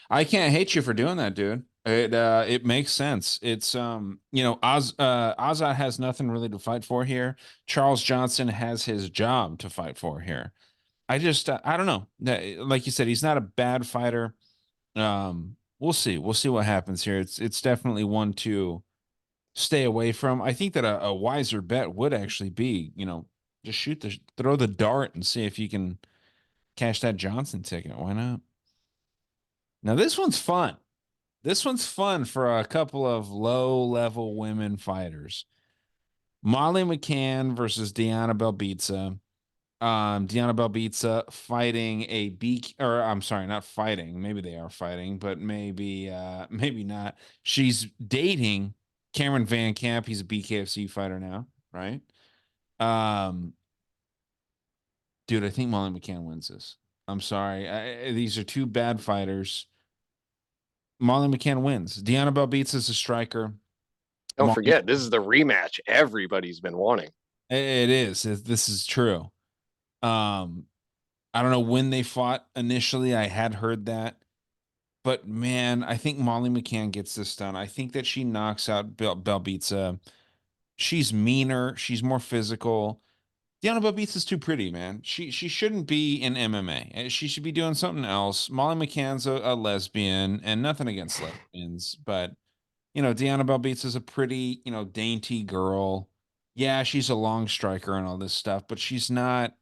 I can't hate you for doing that, dude. It makes sense. It's Azat has nothing really to fight for here. Charles Johnson has his job to fight for here. I don't know. Like you said, he's not a bad fighter. We'll see. We'll see what happens here. It's definitely one to stay away from. I think that a wiser bet would actually be, just throw the dart and see if you can cash that Johnson ticket. Why not? Now this one's fun. This one's fun for a couple of low-level women fighters. Molly McCann versus Diana Belbitsa. Diana Belbitsa fighting or I'm sorry, not fighting. Maybe they are fighting, but maybe not. She's dating Cameron Van Camp. He's a BKFC fighter now, right? Dude, I think Molly McCann wins this. I'm sorry. These are two bad fighters. Molly McCann wins. Diana Belbitsa is a striker. Don't forget, this is the rematch everybody's been wanting. It is. This is true. I don't know when they fought initially. I had heard that. But man, I think Molly McCann gets this done. I think that she knocks out Belbitsa. She's meaner. She's more physical. Diana Belbitsa is too pretty, man. She shouldn't be in MMA. She should be doing something else. Molly McCann's a lesbian, and nothing against lesbians, but Diana Belbitsa is a pretty, dainty girl. Yeah, she's a long striker and all this stuff, but she's not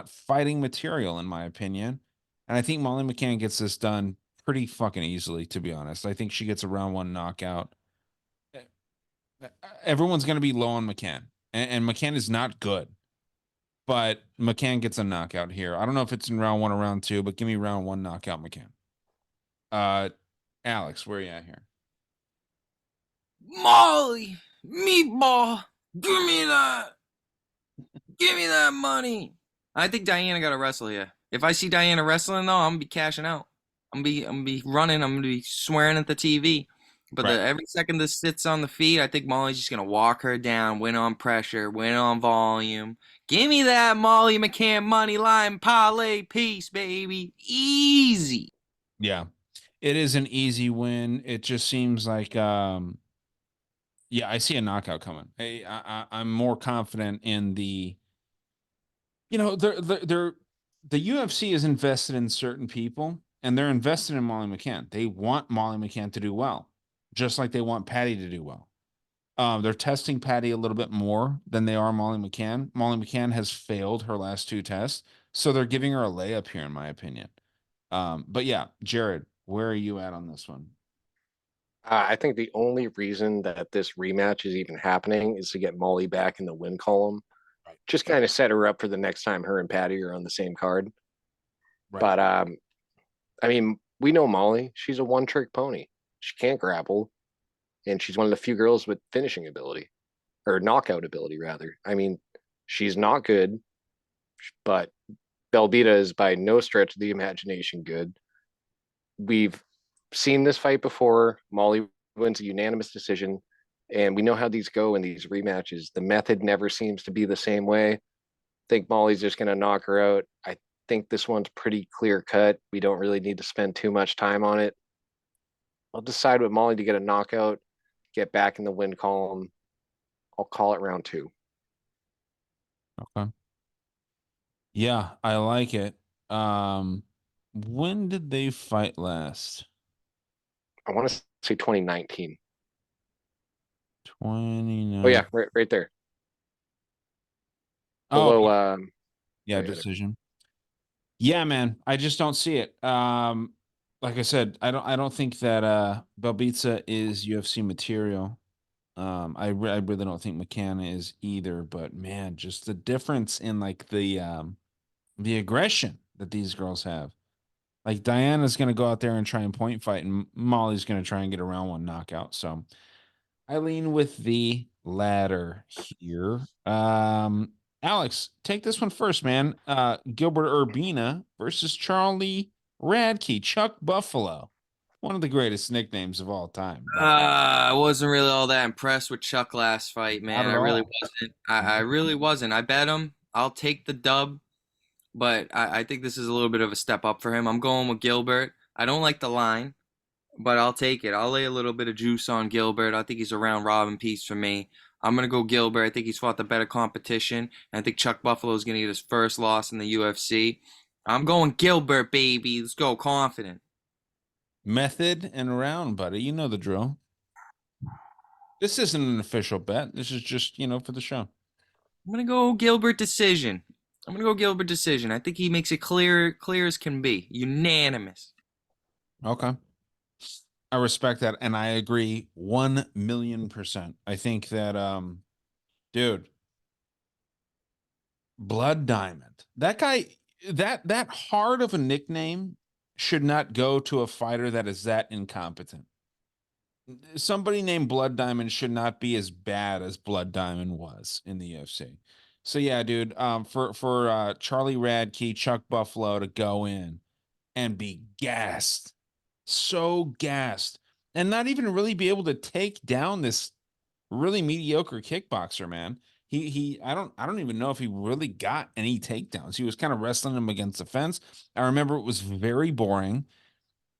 fighting material in my opinion. And I think Molly McCann gets this done pretty fucking easily, to be honest. I think she gets a round 1 knockout. Everyone's going to be low on McCann, and McCann is not good. But McCann gets a knockout here. I don't know if it's in round 1 or round 2, but give me round 1 knockout McCann. Alex, where are you at here? Molly, meatball, give me that. Give me that money. I think Diana got to wrestle here. If I see Diana wrestling, though, I'm going to be cashing out. I'm gonna be running. I'm going to be swearing at the TV. But Right. every second this sits on the feet, I think Molly's just gonna walk her down, win on pressure, win on volume. Give me that Molly McCann money line parlay piece, baby. Easy. Yeah. It is an easy win. It just seems like yeah, I see a knockout coming. I'm more confident in the, the UFC is invested in certain people, and they're invested in Molly McCann. They want Molly McCann to do well, just like they want Patty to do well. They're testing Patty a little bit more than they are Molly McCann. Molly McCann has failed her last two tests, so they're giving her a layup here, in my opinion. But yeah, Jared, where are you at on this one? I think the only reason that this rematch is even happening is to get Molly back in the win column. Right. Just kind of set her up for the next time her and Patty are on the same card. Right. But I mean, we know Molly. She's a one-trick pony. She can't grapple, and she's one of the few girls with finishing ability or knockout ability, rather. I mean, she's not good, but Belbita is by no stretch of the imagination good. We've seen this fight before. Molly wins a unanimous decision, and we know how these go in these rematches. The method never seems to be the same way. I think Molly's just going to knock her out. I think this one's pretty clear cut. We don't really need to spend too much time on it. I'll decide with Molly to get a knockout, get back in the win column. I'll call it round two. Okay. Yeah, I like it. When did they fight last? I want to say 2019. Oh 29. yeah, right there. Oh, Below yeah, right decision. Yeah, man. I just don't see it. Like I said, I don't think that Belbitsa is UFC material. I really don't think McCann is either, but man, just the difference in like the aggression that these girls have. Like Diana's gonna go out there and try and point fight, and Molly's gonna try and get a round one knockout. So I lean with the latter here. Alex, take this one first, man. Gilbert Urbina versus Charlie Radke, Chuck Buffalo. One of the greatest nicknames of all time, by the way. I wasn't really all that impressed with Chuck last fight, Not man. at I really all. wasn't. I really wasn't. I bet him. I'll take the dub, but I think this is a little bit of a step up for him. I'm going with Gilbert. I don't like the line, but I'll take it. I'll lay a little bit of juice on Gilbert. I think he's a round robin piece for me. I'm gonna go Gilbert. I think he's fought the better competition. And I think Chuck Buffalo is gonna get his first loss in the UFC. I'm going Gilbert, baby. Let's go, confident. Method and round, buddy. You know the drill. This isn't an official bet. This is just, for the show. I'm gonna go Gilbert decision. I'm gonna go Gilbert decision. I think he makes it clear as can be, unanimous. Okay. I respect that, and I agree 1,000,000%. I think that dude, Blood Diamond. That guy, that hard of a nickname should not go to a fighter that is that incompetent. Somebody named Blood Diamond should not be as bad as Blood Diamond was in the UFC. So yeah, dude, for Charlie Radke, Chuck Buffalo to go in and be gassed, so gassed, and not even really be able to take down this really mediocre kickboxer, man. I don't even know if he really got any takedowns. He was kind of wrestling him against the fence. I remember it was very boring.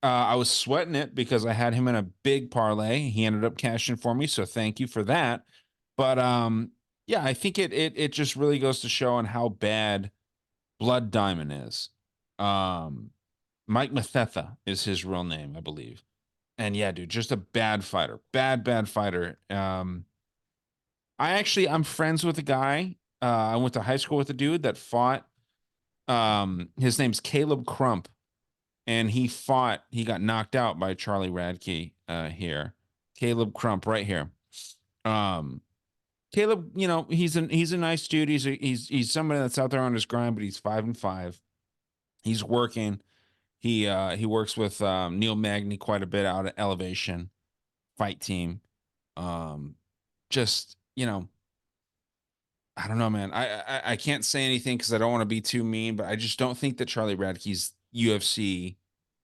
I was sweating it because I had him in a big parlay. He ended up cashing for me, so thank you for that. But yeah, I think it just really goes to show on how bad Blood Diamond is. Um, Mike Mathetha is his real name, I believe. And yeah, dude, just a bad fighter, bad fighter. I'm friends with a guy. I went to high school with a dude that fought. His name's Caleb Crump, and he got knocked out by Charlie Radke here. Caleb Crump right here. Um, Caleb, he's a nice dude. He's somebody that's out there on his grind, but he's 5-5. He's working. He works with Neil Magny quite a bit out at Elevation Fight Team. Um, just I don't know, man. I can't say anything because I don't want to be too mean, but I just don't think that Charlie Radke's UFC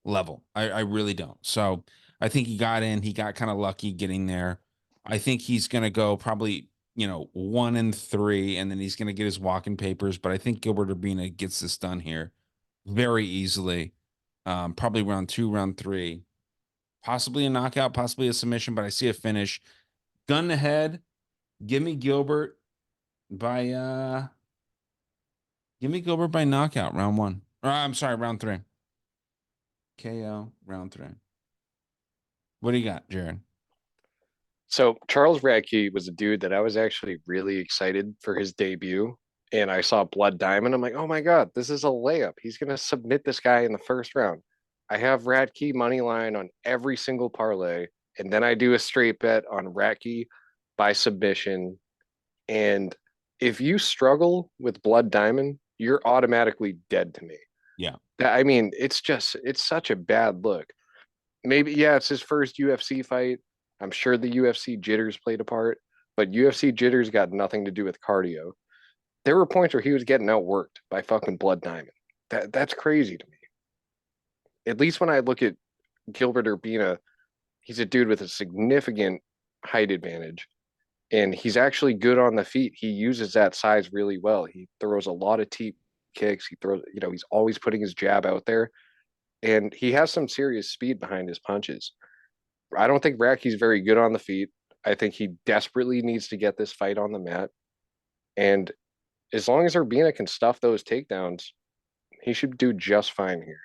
level. I really don't. So I think he got in. He got kind of lucky getting there. I think he's going to go probably, 1-3, and then he's going to get his walking papers. But I think Gilbert Urbina gets this done here very easily. Probably round 2, round 3, possibly a knockout, possibly a submission, but I see a finish. Gun to head. Give me Gilbert by knockout, round 1. Or I'm sorry, round 3. KO, round 3. What do you got, Jared? So Charles Radke was a dude that I was actually really excited for his debut. And I saw Blood Diamond. I'm like, oh my God, this is a layup. He's gonna submit this guy in the first round. I have Radke money line on every single parlay, and then I do a straight bet on Radke by submission. And if you struggle with Blood Diamond, you're automatically dead to me. Yeah. I mean, it's such a bad look. Maybe, yeah, it's his first UFC fight. I'm sure the UFC jitters played a part, but UFC jitters got nothing to do with cardio. There were points where he was getting outworked by fucking Blood Diamond. That's crazy to me. At least when I look at Gilbert Urbina, he's a dude with a significant height advantage, and he's actually good on the feet. He uses that size really well. He throws a lot of teep kicks. He throws, he's always putting his jab out there, and he has some serious speed behind his punches. I don't think Raki's very good on the feet. I think he desperately needs to get this fight on the mat. And as long as Urbina can stuff those takedowns, he should do just fine here.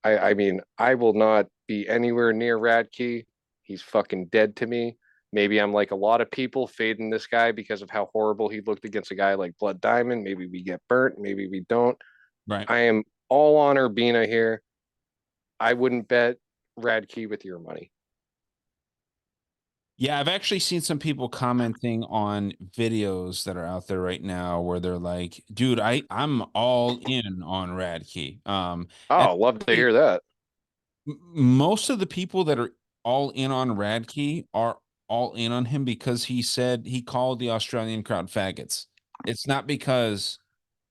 I mean, I will not be anywhere near Radke. He's fucking dead to me. Maybe I'm like a lot of people fading this guy because of how horrible he looked against a guy like Blood Diamond. Maybe we get burnt. Maybe we don't. Right. I am all on Urbina here. I wouldn't bet Radke with your money. Yeah, I've actually seen some people commenting on videos that are out there right now where they're like, dude, I'm all in on Radke. And Oh, love to hear that. most of the people that are all in on Radke are all in on him because he said he called the Australian crowd faggots. It's not because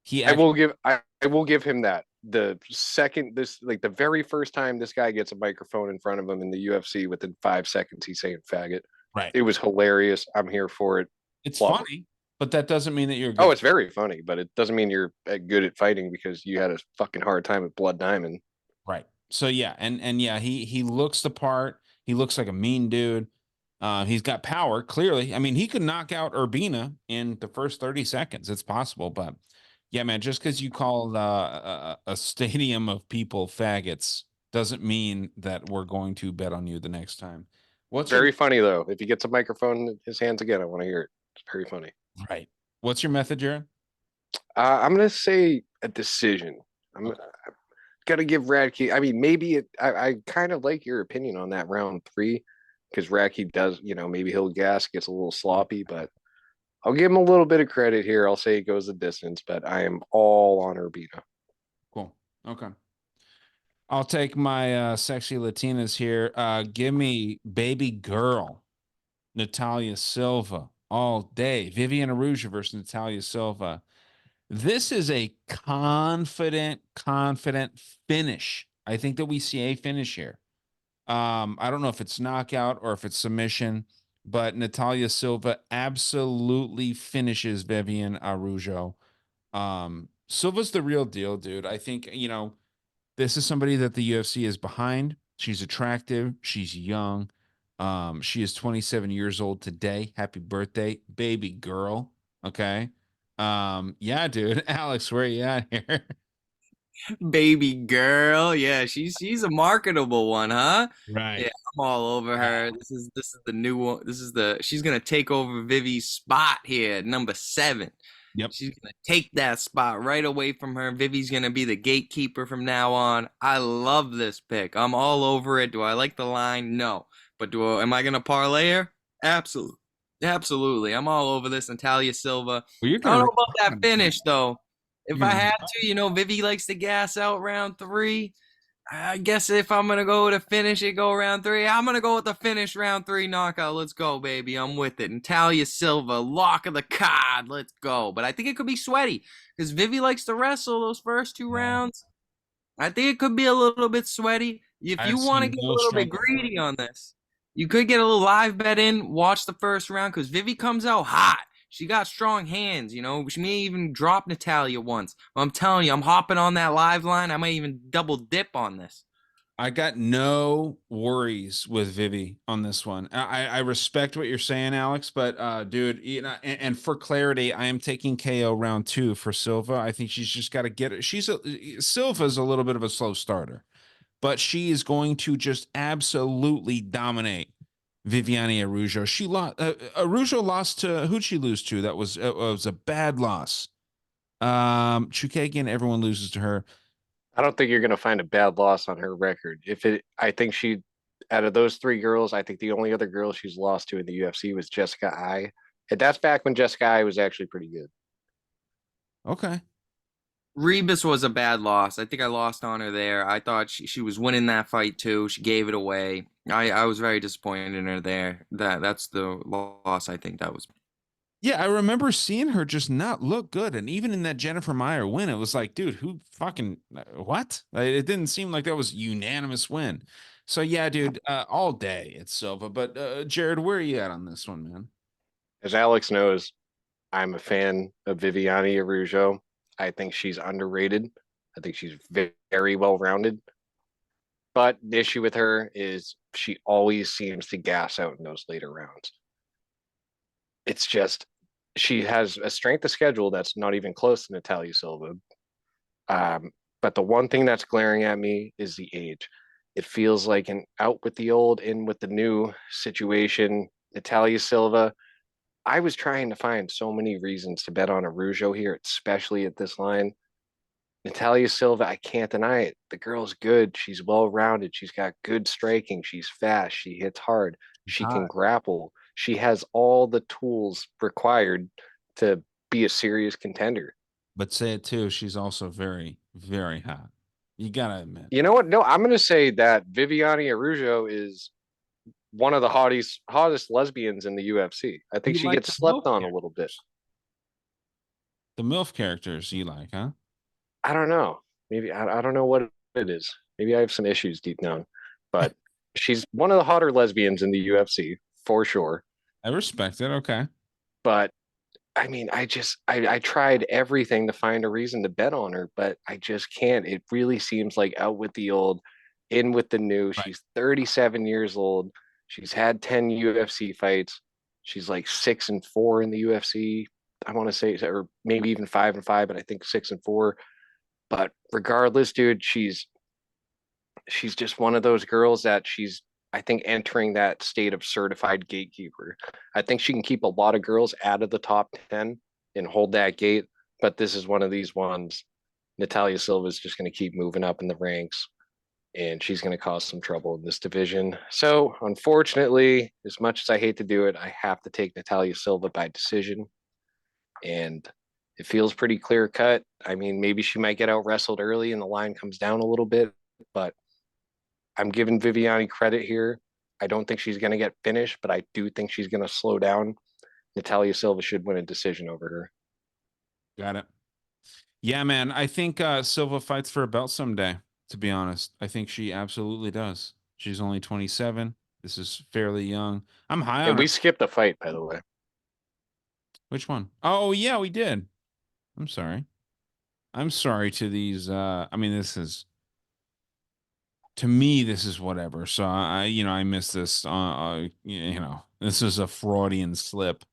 he actually I will give him that. The second this like the very first time this guy gets a microphone in front of him in the UFC, within 5 seconds he's saying faggot. right. It was hilarious. I'm here for it. It's Love funny, but that doesn't mean that you're Oh, good. it's very funny, but it doesn't mean you're good at fighting because you had a fucking hard time with Blood Diamond. Right. So yeah, and yeah, he looks the part. He looks like a mean dude. He's got power, clearly. I mean, he could knock out Urbina in the first 30 seconds. It's possible, but yeah, man, just because you call a stadium of people faggots doesn't mean that we're going to bet on you the next time. What's Very your funny though. If he gets a microphone in his hands again, I want to hear it. It's very funny. right? What's your method, Jared? I'm gonna say a decision. I'm Okay. gotta give Radke. I mean, maybe I kind of like your opinion on that round 3 because Radke does, maybe he'll gas, gets a little sloppy, but I'll give him a little bit of credit here. I'll say he goes the distance, but I am all on Urbina. Cool. Okay. I'll take my sexy Latinas here. Give me baby girl. Natalia Silva all day. Vivian Araujo versus Natalia Silva. This is a confident finish. I think that we see a finish here. I don't know if it's knockout or if it's submission, but Natalia Silva absolutely finishes Vivian Araujo. Silva's the real deal, dude. I think, this is somebody that the UFC is behind. She's attractive. She's young. She is 27 years old today. Happy birthday, baby girl. Okay. Yeah, dude. Alex, where you at here? Baby girl, yeah, she's a marketable one, huh? Yeah, Right. I'm all over her. This is the new one. She's gonna take over Vivi's spot here at number 7. Yep. She's gonna take that spot right away from her. Vivi's gonna be the gatekeeper from now on. I love this pick. I'm all over it. Do I like the line? No. But am I gonna parlay her? Absolutely. Absolutely. I'm all over this. Natalia Silva. Well, you're I don't gonna know about that finish though. If you're I gonna had to, Vivi likes to gas out round 3. I guess if I'm gonna go to finish it, go round 3. I'm gonna go with the finish round 3 knockout. Let's go, baby. I'm with it. Natalia Silva, lock of the card. Let's go. But I think it could be sweaty because Vivi likes to wrestle those first 2 rounds. I think it could be a little bit sweaty. If I've you want to seen get a no little bit strength. greedy on this, you could get a little live bet in, watch the first round, because Vivi comes out hot. She got strong hands, you know. She may even drop Natalia once. I'm telling you, I'm hopping on that live line. I might even double dip on this. I got no worries with Vivi on this one. I respect what you're saying, Alex, but dude, you know, and for clarity, I am taking KO round 2 for Silva. I think she's just got to get it. Silva's a little bit of a slow starter, but she is going to just absolutely dominate Viviane Araujo. She lost. Araujo lost to who'd she lose to? That was it was a bad loss. Chukagian, everyone loses to her. I don't think you're going to find a bad loss on her record. I think out of those three girls, I think the only other girl she's lost to in the UFC was Jessica I. And that's back when Jessica I was actually pretty good. Okay. Rebus was a bad loss. I think I lost on her there. I thought she was winning that fight too. She gave it away. I was very disappointed in her there. That's the loss I think that was. Yeah, I remember seeing her just not look good. And even in that Jennifer Meyer win, it was like, dude, who fucking what? It didn't seem like that was a unanimous win. So yeah, dude, all day it's Silva. But Jared, where are you at on this one, man? As Alex knows, I'm a fan of Viviane Araujo. I think she's underrated. I think she's very well rounded. But the issue with her is she always seems to gas out in those later rounds. It's just she has a strength of schedule that's not even close to Natalia Silva. Um, but the one thing that's glaring at me is the age. It feels like an out with the old, in with the new situation. Natalia Silva, I was trying to find so many reasons to bet on Araujo here, especially at this line. Natalia Silva, I can't deny it. The girl's good. She's well rounded. She's got good striking. She's fast. She hits hard. She's She can hot. grapple. She has all the tools required to be a serious contender. But say it too, she's also very, very hot. You gotta admit. You know what? No, I'm going to say that Viviane Araujo is one of the hottest lesbians in the UFC. I think You she like gets the slept MILF on a little bit. characters. The MILF characters you like, huh? I don't know. Maybe I don't know what it is. Maybe I have some issues deep down, but she's one of the hotter lesbians in the UFC for sure. I respect it. Okay. But I mean, I tried everything to find a reason to bet on her, but I just can't. It really seems like out with the old, in with the new. Right. She's 37 years old. She's had 10 UFC fights. She's like 6-4 in the UFC. I want to say, or maybe even 5-5, but I think 6-4. But regardless, dude, she's just one of those girls that she's, I think, entering that state of certified gatekeeper. I think she can keep a lot of girls out of the top 10 and hold that gate. But this is one of these ones. Natalia Silva is just going to keep moving up in the ranks and she's going to cause some trouble in this division. So, unfortunately, as much as I hate to do it, I have to take Natalia Silva by decision. And it feels pretty clear cut. I mean, maybe she might get out wrestled early and the line comes down a little bit, but I'm giving Viviane credit here. I don't think she's going to get finished, but I do think she's going to slow down. Natalia Silva should win a decision over her. Got it. Yeah, man. I think Silva fights for a belt someday, to be honest. I think she absolutely does. She's only 27. This is fairly young. I'm high on And her. we skipped a fight, by the way. Which one? Oh, yeah, we did. I'm sorry. I'm sorry to these I mean to me this is whatever. So I missed this this is a Freudian slip.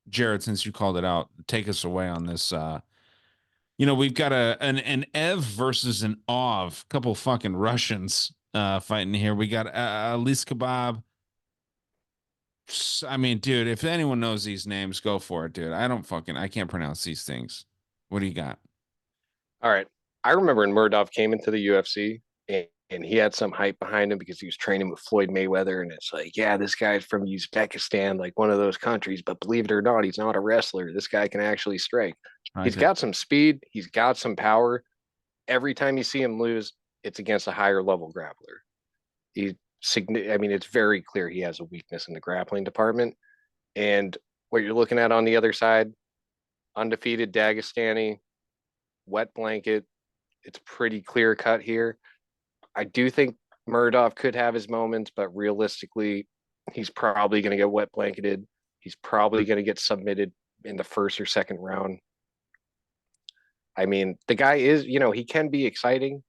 Jared, since you called it out, take us away on this we've got an Ev versus an Ov, couple fucking Russians fighting here. We got Alice Kebab. I mean, dude, if anyone knows these names, go for it, dude. I can't pronounce these things. What do you got? All right. I remember when Murdoch came into the UFC and he had some hype behind him because he was training with Floyd Mayweather. And it's like, yeah, this guy's from Uzbekistan, like one of those countries. But believe it or not, he's not a wrestler. This guy can actually strike. He's got some speed, he's got some power. Every time you see him lose, it's against a higher level grappler. I mean, it's very clear he has a weakness in the grappling department. And what you're looking at on the other side, undefeated Dagestani, wet blanket, it's pretty clear cut here. I do think Muradov could have his moments, but realistically, he's probably going to get wet blanketed. He's probably going to get submitted in the first or second round. I mean, the guy is, he can be exciting,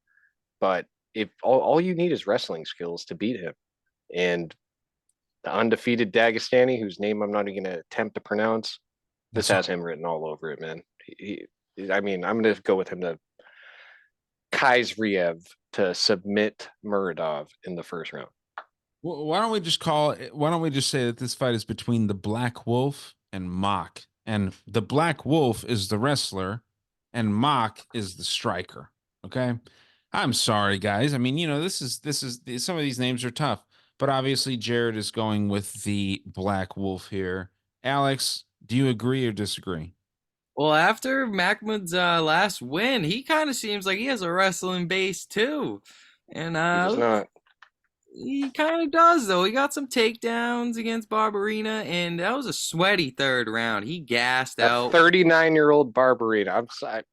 but if all you need is wrestling skills to beat him. And the undefeated Dagestani, whose name I'm not even going to attempt to pronounce, this has him written all over it, man. I mean, I'm going to go with him to Kaisriev to submit Muradov in the first round. Well, why don't we just say that this fight is between the Black Wolf and Mock, and the Black Wolf is the wrestler and Mock is the striker. Okay. I'm sorry, guys. I mean, this is some of these names are tough, but obviously Jared is going with the Black Wolf here. Alex, do you agree or disagree? Well, after Mahmoud's last win, he kind of seems like he has a wrestling base too. And He does not. he kind of does, though. He got some takedowns against Barberina, and that was a sweaty third round. He gassed out. 39-year-old Barberina. I'm sorry.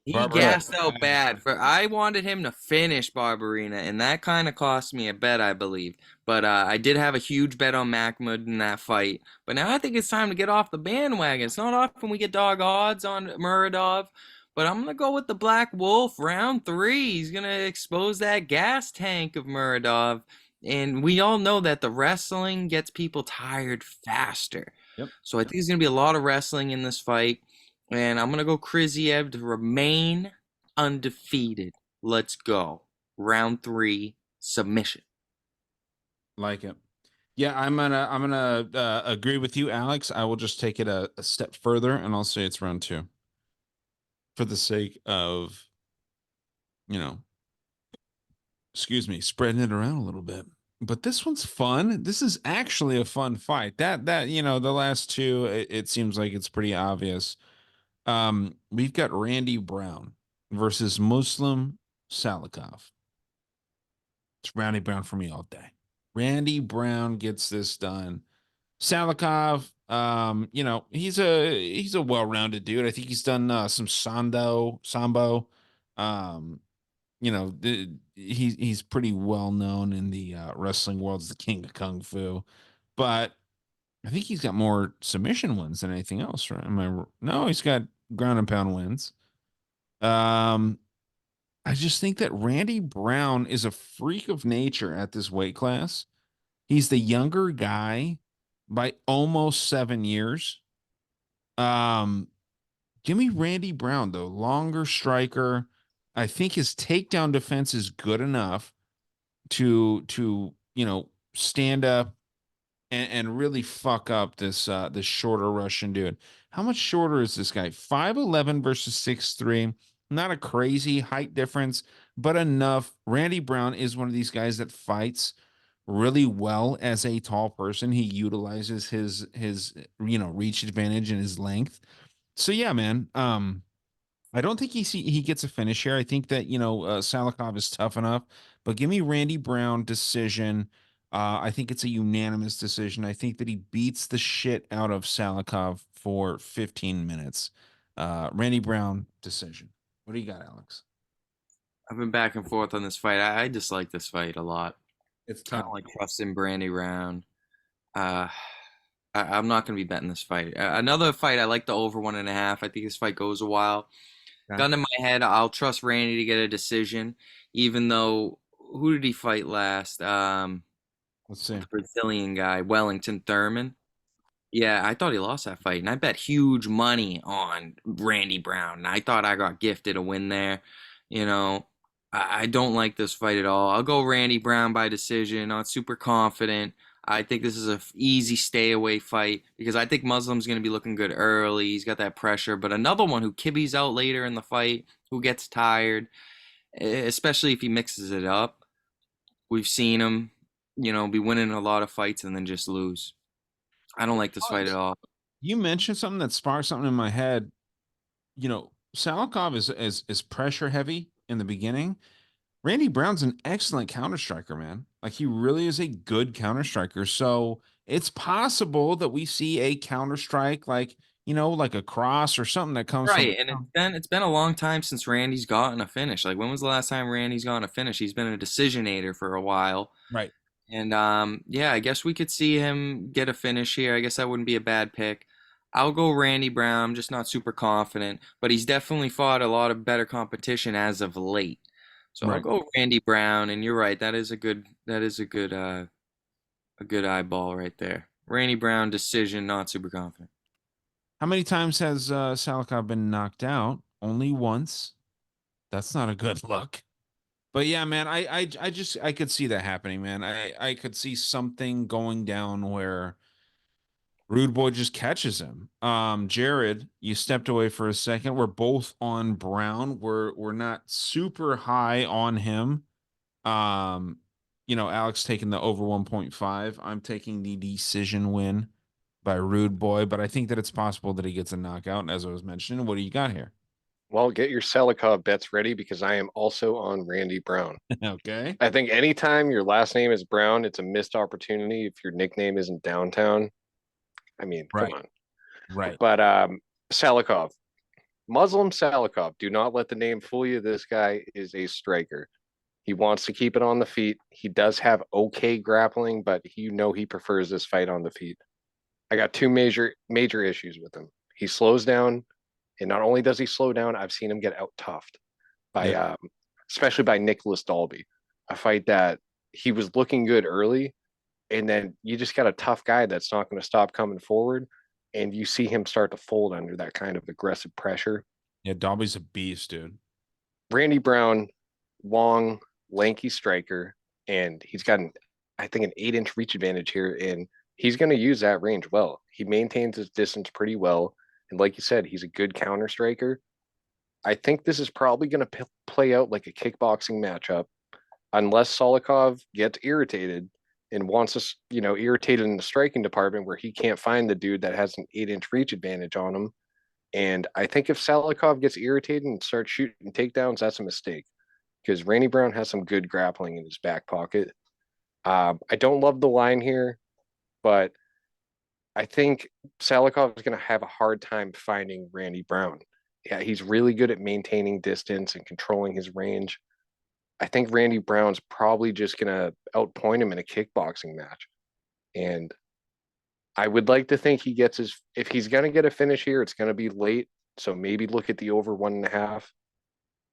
He Barberina. gassed out bad. I wanted him to finish Barberina, and that kind of cost me a bet, I believe. But I did have a huge bet on Mahmoud in that fight. But now I think it's time to get off the bandwagon. It's not often we get dog odds on Muradov. But I'm going to go with the Black Wolf, round 3. He's going to expose that gas tank of Muradov. And we all know that the wrestling gets people tired faster. Yep. So I think there's going to be a lot of wrestling in this fight. And I'm going to go Kriziev to remain undefeated. Let's go. Round 3, submission. Like it. Yeah, I'm gonna agree with you, Alex. I will just take it a step further, and I'll say it's round 2. For the sake of, excuse me, spreading it around a little bit. But this one's fun. This is actually a fun fight. That the last two, it seems like it's pretty obvious. We've got Randy Brown versus Muslim Salikov. It's Randy Brown for me all day. Randy Brown gets this done. Salikov, he's a well-rounded dude. I think he's done some sambo. He's pretty well known in the wrestling world as the king of kung fu, but I think he's got more submission wins than anything else, right? No, he's got ground and pound wins. I just think that Randy Brown is a freak of nature at this weight class. He's the younger guy by almost 7 years. Give me Randy Brown, though. Longer striker. I think his takedown defense is good enough to stand up and really fuck up this shorter Russian dude. How much shorter is this guy? 5'11 versus 6'3. Not a crazy height difference, but enough. Randy Brown is one of these guys that fights really well as a tall person. He utilizes his reach advantage and his length. So yeah, man. I don't think he gets a finish here. I think that Salikov is tough enough, but give me Randy Brown decision. I think it's a unanimous decision. I think that he beats the shit out of Salikov for 15 minutes. Randy Brown decision. What do you got, Alex? I've been back and forth on this fight. I dislike this fight a lot. It's I don't like trusting Brandy Brown. I'm not going to be betting this fight. Another fight, I like the over 1.5. I think this fight goes a while. Okay. Gun in my head, I'll trust Randy to get a decision, even though, who did he fight last? Let's see. The Brazilian guy, Wellington Thurman. Yeah, I thought he lost that fight, and I bet huge money on Randy Brown. And I thought I got gifted a win there. I don't like this fight at all. I'll go Randy Brown by decision. Not super confident. I think this is an easy stay away fight because I think Muslim's going to be looking good early. He's got that pressure, but another one who kibbies out later in the fight, who gets tired, especially if he mixes it up. We've seen him, be winning a lot of fights and then just lose. I don't like this fight at all. You mentioned something that sparked something in my head. Salikov is pressure heavy in the beginning. Randy Brown's an excellent counter striker, man. Like, he really is a good counter striker. So it's possible that we see a counter strike, like, like a cross or something that comes from. Right, and it's been a long time since Randy's gotten a finish. Like when was the last time Randy's gotten a finish? He's been a decisionator for a while. Right. And yeah, I guess we could see him get a finish here. I guess that wouldn't be a bad pick. I'll go Randy Brown. I'm just not super confident, but he's definitely fought a lot of better competition as of late. So I'll Right. go Randy Brown, and you're right. A good eyeball right there. Randy Brown decision, not super confident. How many times has Salikov been knocked out? Only once. That's not a good look. But yeah, man, I could see that happening, man. I could see something going down where Rude Boy just catches him. Jared, you stepped away for a second. We're both on Brown. We're not super high on him. Um, Alex taking the over 1.5. I'm taking the decision win by Rude Boy, but I think that it's possible that he gets a knockout. And as I was mentioning, what do you got here? Well, get your Salikov bets ready because I am also on Randy Brown. Okay. I think anytime your last name is Brown, it's a missed opportunity if your nickname isn't Downtown. I mean, come Right. on. Right. But Salikov, Muslim Salikov, do not let the name fool you. This guy is a striker. He wants to keep it on the feet. He does have okay grappling, but he prefers this fight on the feet. I got two major issues with him. He slows down, and not only does he slow down, I've seen him get out toughed by Yeah. especially by Nicholas Dalby. A fight that he was looking good early, and then you just got a tough guy that's not going to stop coming forward, and you see him start to fold under that kind of aggressive pressure. Yeah, Dobby's a beast, dude. Randy Brown, long, lanky striker, and he's got I think an 8-inch reach advantage here, and he's going to use that range well. He maintains his distance pretty well, and like you said, he's a good counter striker. I think this is probably going to play out like a kickboxing matchup, unless Solikov gets irritated and wants us, irritated in the striking department where he can't find the dude that has an 8-inch reach advantage on him. And I think if Salikov gets irritated and starts shooting takedowns, that's a mistake because Randy Brown has some good grappling in his back pocket. I don't love the line here, but I think Salikov is going to have a hard time finding Randy Brown. Yeah, he's really good at maintaining distance and controlling his range. I think Randy Brown's probably just going to outpoint him in a kickboxing match. And I would like to think he gets if he's going to get a finish here, it's going to be late. So maybe look at the over 1.5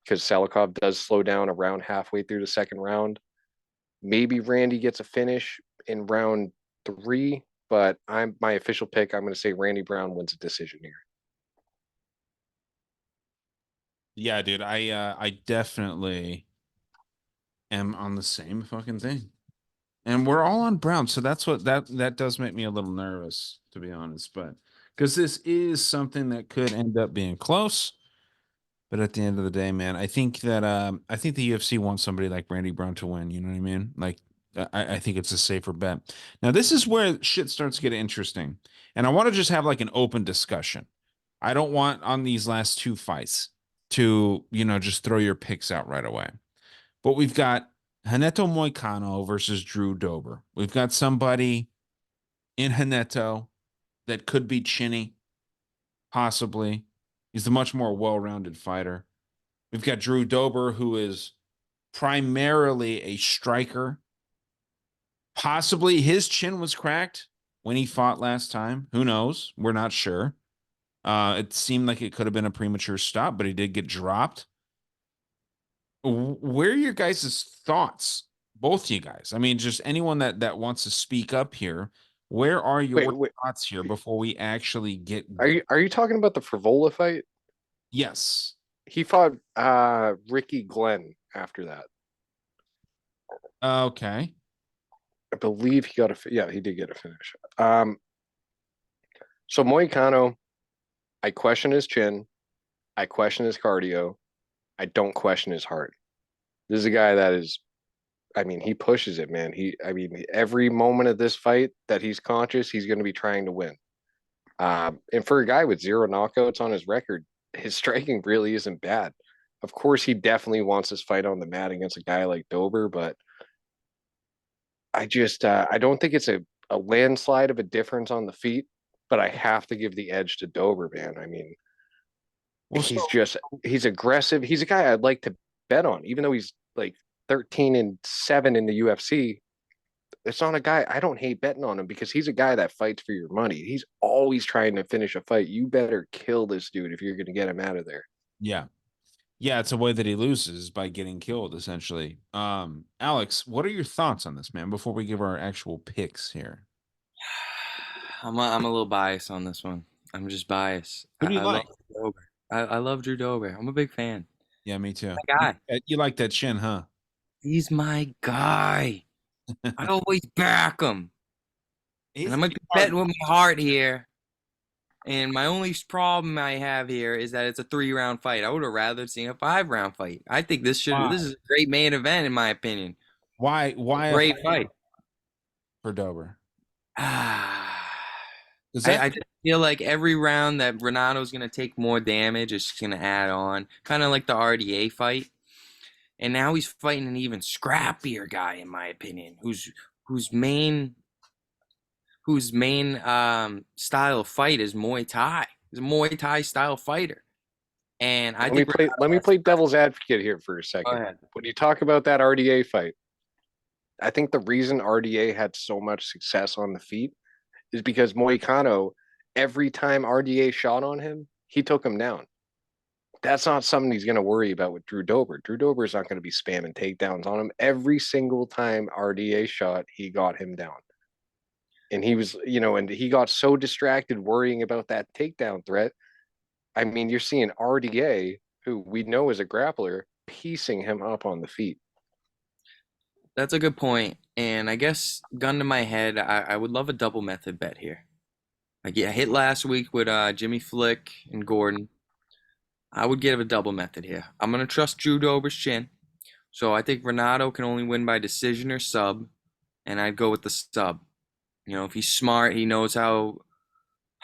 because Salikov does slow down around halfway through the second round. Maybe Randy gets a finish in round 3, but my official pick. I'm going to say Randy Brown wins a decision here. Yeah, dude. I definitely am on the same fucking thing. And we're all on Brown, so that's what that does make me a little nervous, to be honest. But because this is something that could end up being close. But at the end of the day, man, I think the UFC wants somebody like Randy Brown to win. You know what I mean? Like I think it's a safer bet. Now, this is where shit starts to get interesting. And I want to just have like an open discussion. I don't want on these last two fights to, just throw your picks out right away. But we've got Haneto Moicano versus Drew Dober. We've got somebody in Haneto that could be chinny, possibly. He's a much more well-rounded fighter. We've got Drew Dober, who is primarily a striker. Possibly his chin was cracked when he fought last time. Who knows? We're not sure. It seemed like it could have been a premature stop, but he did get dropped. Where are your guys' thoughts? Both you guys. I mean, just anyone that wants to speak up here. Where are your Wait. thoughts here before we actually get? Are you talking about the Frivola fight? Yes. He fought Ricky Glenn after that. Okay. I believe he he did get a finish. So Moicano, I question his chin. I question his cardio. I don't question his heart. This is a guy that is, he pushes it, man. Every moment of this fight that he's conscious, he's going to be trying to win. And for a guy with 0 knockouts on his record, his striking really isn't bad. Of course, he definitely wants this fight on the mat against a guy like Dober, but I don't think it's a landslide of a difference on the feet. but I have to give the edge to Dober, man. I mean, Well, he's aggressive. He's a guy I'd like to bet on, even though he's like 13-7 in the UFC. It's not a guy I don't hate betting on him because he's a guy that fights for your money. He's always trying to finish a fight. You better kill this dude if you're going to get him out of there. yeah. Yeah, it's a way that he loses by getting killed, essentially. Alex, what are your thoughts on this, man, before we give our actual picks here? I'm a little biased on this one. I'm just biased. Who do you I love like? Drew Dober. I love Drew Dober. I'm a big fan. Yeah, me too. My guy. You like that chin, huh? He's my guy. I always back him. And I'm gonna be betting with my heart here. And my only problem I have here is that it's a 3-round fight. I would have rather seen a 5-round fight. I think this is a great main event in my opinion. Why Great fight for Dober? I just feel like every round that Renato's gonna take more damage is gonna add on, kind of like the RDA fight. And now he's fighting an even scrappier guy, in my opinion, whose main style of fight is Muay Thai. He's a Muay Thai style fighter. And I think let me play devil's advocate here for a second. When you talk about that RDA fight, I think the reason RDA had so much success on the feet is because Moicano, every time RDA shot on him, he took him down. That's not something he's going to worry about with Drew Dober. Drew Dober is not going to be spamming takedowns on him. Every single time RDA shot, he got him down. And he was, and he got so distracted worrying about that takedown threat. I mean, you're seeing RDA, who we know is a grappler, piecing him up on the feet. That's a good point. And I guess, gun to my head, I would love a double method bet here. Like, yeah, hit last week with Jimmy Flick and Gordon. I would give a double method here. I'm going to trust Drew Dober's chin. So I think Renato can only win by decision or sub. And I'd go with the sub. If he's smart, he knows how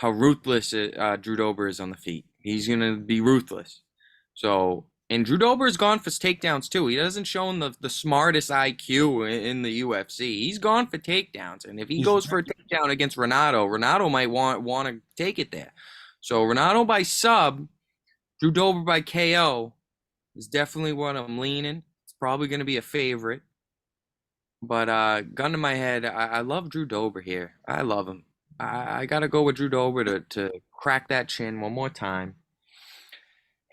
ruthless Drew Dober is on the feet. He's going to be ruthless. So, and Drew Dober has gone for takedowns too. He doesn't show the smartest IQ in the UFC. He's gone for takedowns. And if he goes for a takedown against Renato might want to take it there. So Renato by sub, Drew Dober by KO is definitely what I'm leaning. It's probably going to be a favorite. But gun to my head, I love Drew Dober here. I love him. I got to go with Drew Dober to crack that chin one more time.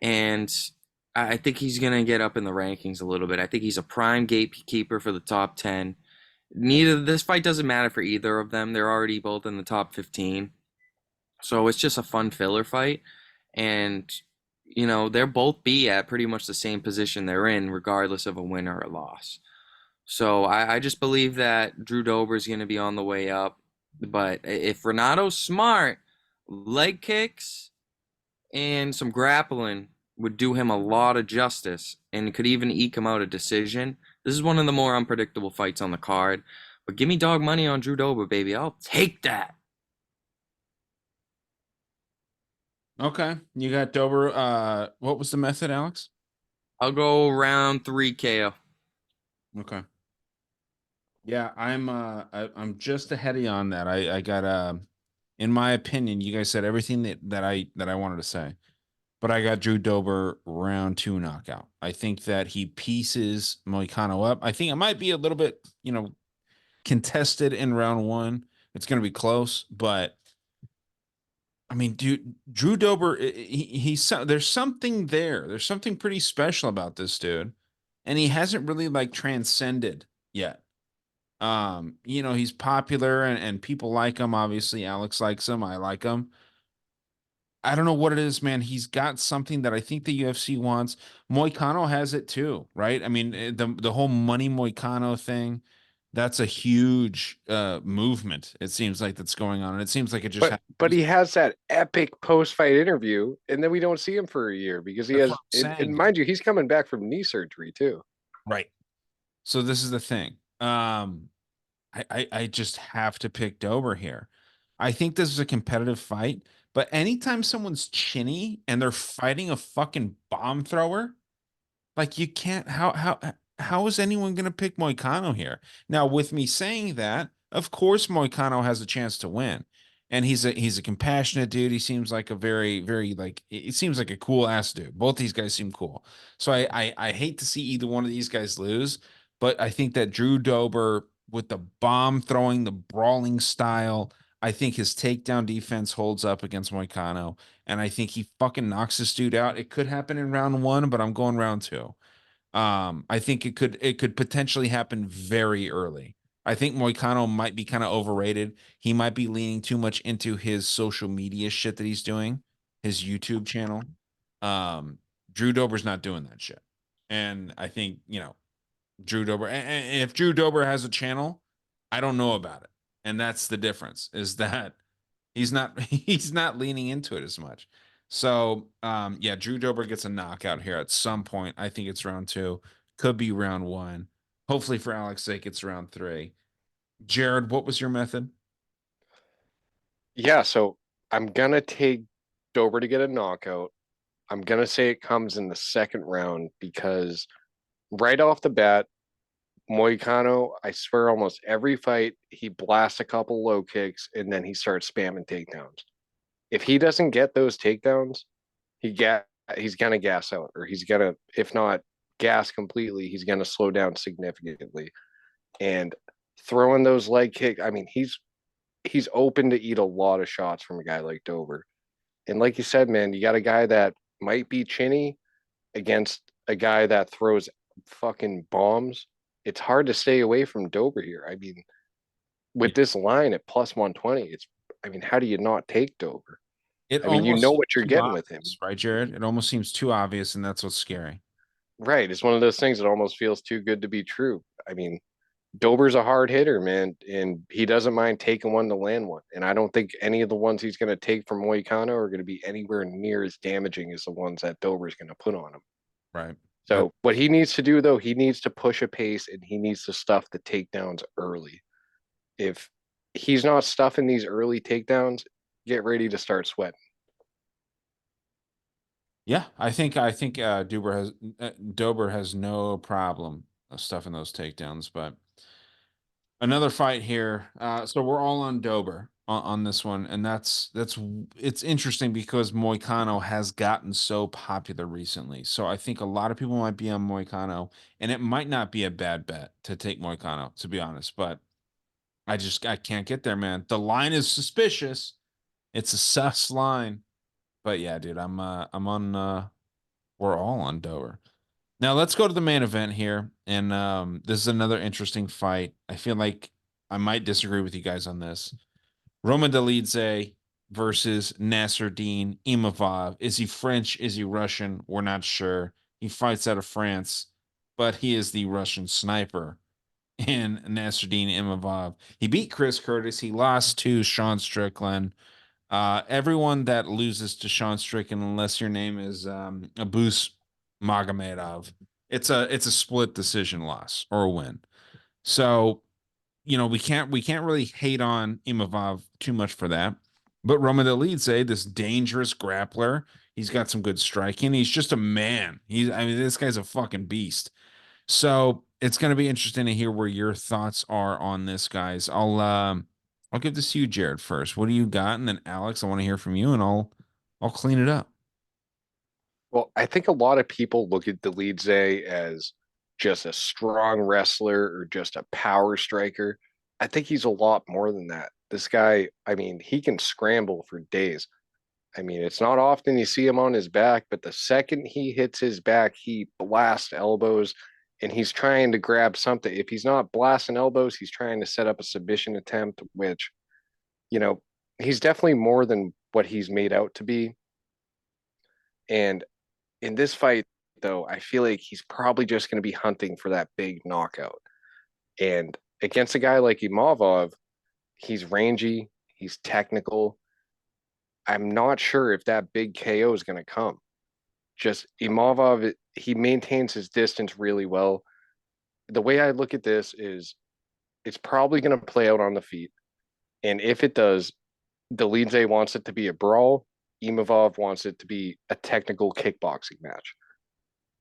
And I think he's going to get up in the rankings a little bit. I think he's a prime gatekeeper for the top 10. This fight doesn't matter for either of them. They're already both in the top 15. So it's just a fun filler fight. And, they'll both be at pretty much the same position they're in, regardless of a win or a loss. So I just believe that Drew Dober is going to be on the way up. But if Renato's smart, leg kicks and some grappling would do him a lot of justice and could even eke him out a decision. This is one of the more unpredictable fights on the card. But give me dog money on Drew Dober, baby. I'll take that. Okay. You got Dober. What was the method, Alex? I'll go round 3 KO. Okay. Yeah, I'm just ahead of you on that. I got in my opinion, you guys said everything that I wanted to say. But I got Drew Dober round 2 knockout. I think that he pieces Moicano up. I think it might be a little bit, contested in round 1. It's going to be close, but I mean, dude, Drew Dober, he's there's something there. There's something pretty special about this dude, and he hasn't really transcended yet. He's popular and people like him. Obviously, Alex likes him. I like him. I don't know what it is, man. He's got something that I think the UFC wants. Moicano has it too, right? I mean, the whole money Moicano thing, that's a huge movement. It seems like that's going on, and it seems like it just. But he has that epic post-fight interview, and then we don't see him for a year because he has. And mind you, he's coming back from knee surgery too. Right. So this is the thing. I just have to pick Dober here. I think this is a competitive fight, but anytime someone's chinny and they're fighting a fucking bomb thrower, you can't. How is anyone going to pick Moicano here? Now, with me saying that, of course, Moicano has a chance to win. And he's a compassionate dude. He seems like a very, very like it seems like a cool ass dude. Both these guys seem cool. So I hate to see either one of these guys lose, but I think that Drew Dober with the bomb throwing, the brawling style, I think his takedown defense holds up against Moicano, and I think he fucking knocks this dude out. It could happen in round one, but I'm going round two. I think it could potentially happen very early. I think Moicano might be kind of overrated. He might be leaning too much into his social media shit that he's doing, his YouTube channel. Um, Drew Dober's not doing that shit. And I think, Drew Dober, and if Drew Dober has a channel, I don't know about it. And that's the difference, is that he's not he's not leaning into it as much. So yeah, Drew Dober gets a knockout here at some point. I think it's round two. Could be round one. Hopefully for Alex's sake, it's round three. Jared, what was your method? Yeah, so I'm gonna take Dober to get a knockout. I'm gonna say it comes in the second round because right off the bat, Moicano, I swear almost every fight, he blasts a couple low kicks and then he starts spamming takedowns. If he doesn't get those takedowns, he ga he's gonna gas out, or he's gonna, if not gas completely, he's gonna slow down significantly. And throwing those leg kicks, I mean, he's open to eat a lot of shots from a guy like Dober. And like you said, man, you got a guy that might be chinny against a guy that throws fucking bombs. It's hard to stay away from Dober here. I mean, with this line at plus 120, I mean, how do you not take Dober? It I mean, you know almost what you're too getting with him. obvious, right, Jared? It almost seems too obvious, and that's what's scary. Right. It's one of those things that almost feels too good to be true. I mean, Dober's a hard hitter, man, and he doesn't mind taking one to land one. And I don't think any of the ones he's going to take from Moicano are going to be anywhere near as damaging as the ones that Dober's going to put on him. Right. So what he needs to do, though, he needs to push a pace and he needs to stuff the takedowns early. If he's not stuffing these early takedowns, get ready to start sweating. Yeah, I think Dober has no problem stuffing those takedowns, but another fight here. So we're all on Dober on this one, and it's interesting because Moicano has gotten so popular recently. So I think a lot of people might be on Moicano, and it might not be a bad bet to take Moicano, to be honest. But I can't get there, man. The line is suspicious. It's a sus line. But yeah, dude, I'm on we're all on Dober. Now let's go to the main event here, and this is another interesting fight. I feel like I might disagree with you guys on this. Roman Dolidze versus Nasruddin Imavov. Is he French? Is he Russian? We're not sure. He fights out of France, but he is the Russian sniper. And Nasruddin Imavov. He beat Chris Curtis. He lost to Sean Strickland. Everyone that loses to Sean Strickland, unless your name is Abus Magomedov, it's a split decision loss or a win. So we can't really hate on Imavov too much for that. But Roman Dolidze, this dangerous grappler, he's got some good striking. He's just a man. I mean, this guy's a fucking beast. So it's going to be interesting to hear where your thoughts are on this, guys. I'll give this to you, Jared, first. What do you got? And then Alex, I want to hear from you, and I'll clean it up. Well, I think a lot of people look at Dolidze as just a strong wrestler or just a power striker. I think he's a lot more than that. This guy, I mean, he can scramble for days. I mean, it's not often you see him on his back, but the second he hits his back, he blasts elbows and he's trying to grab something. If he's not blasting elbows, he's trying to set up a submission attempt, which, you know, he's definitely more than what he's made out to be. And in this fight, though, I feel like he's probably just going to be hunting for that big knockout. And against a guy like Imavov, he's rangy, he's technical. I'm not sure if that big KO is going to come. Just Imavov, he maintains his distance really well. The way I look at this is it's probably going to play out on the feet. And if it does, Dolidze wants it to be a brawl. Imavov wants it to be a technical kickboxing match.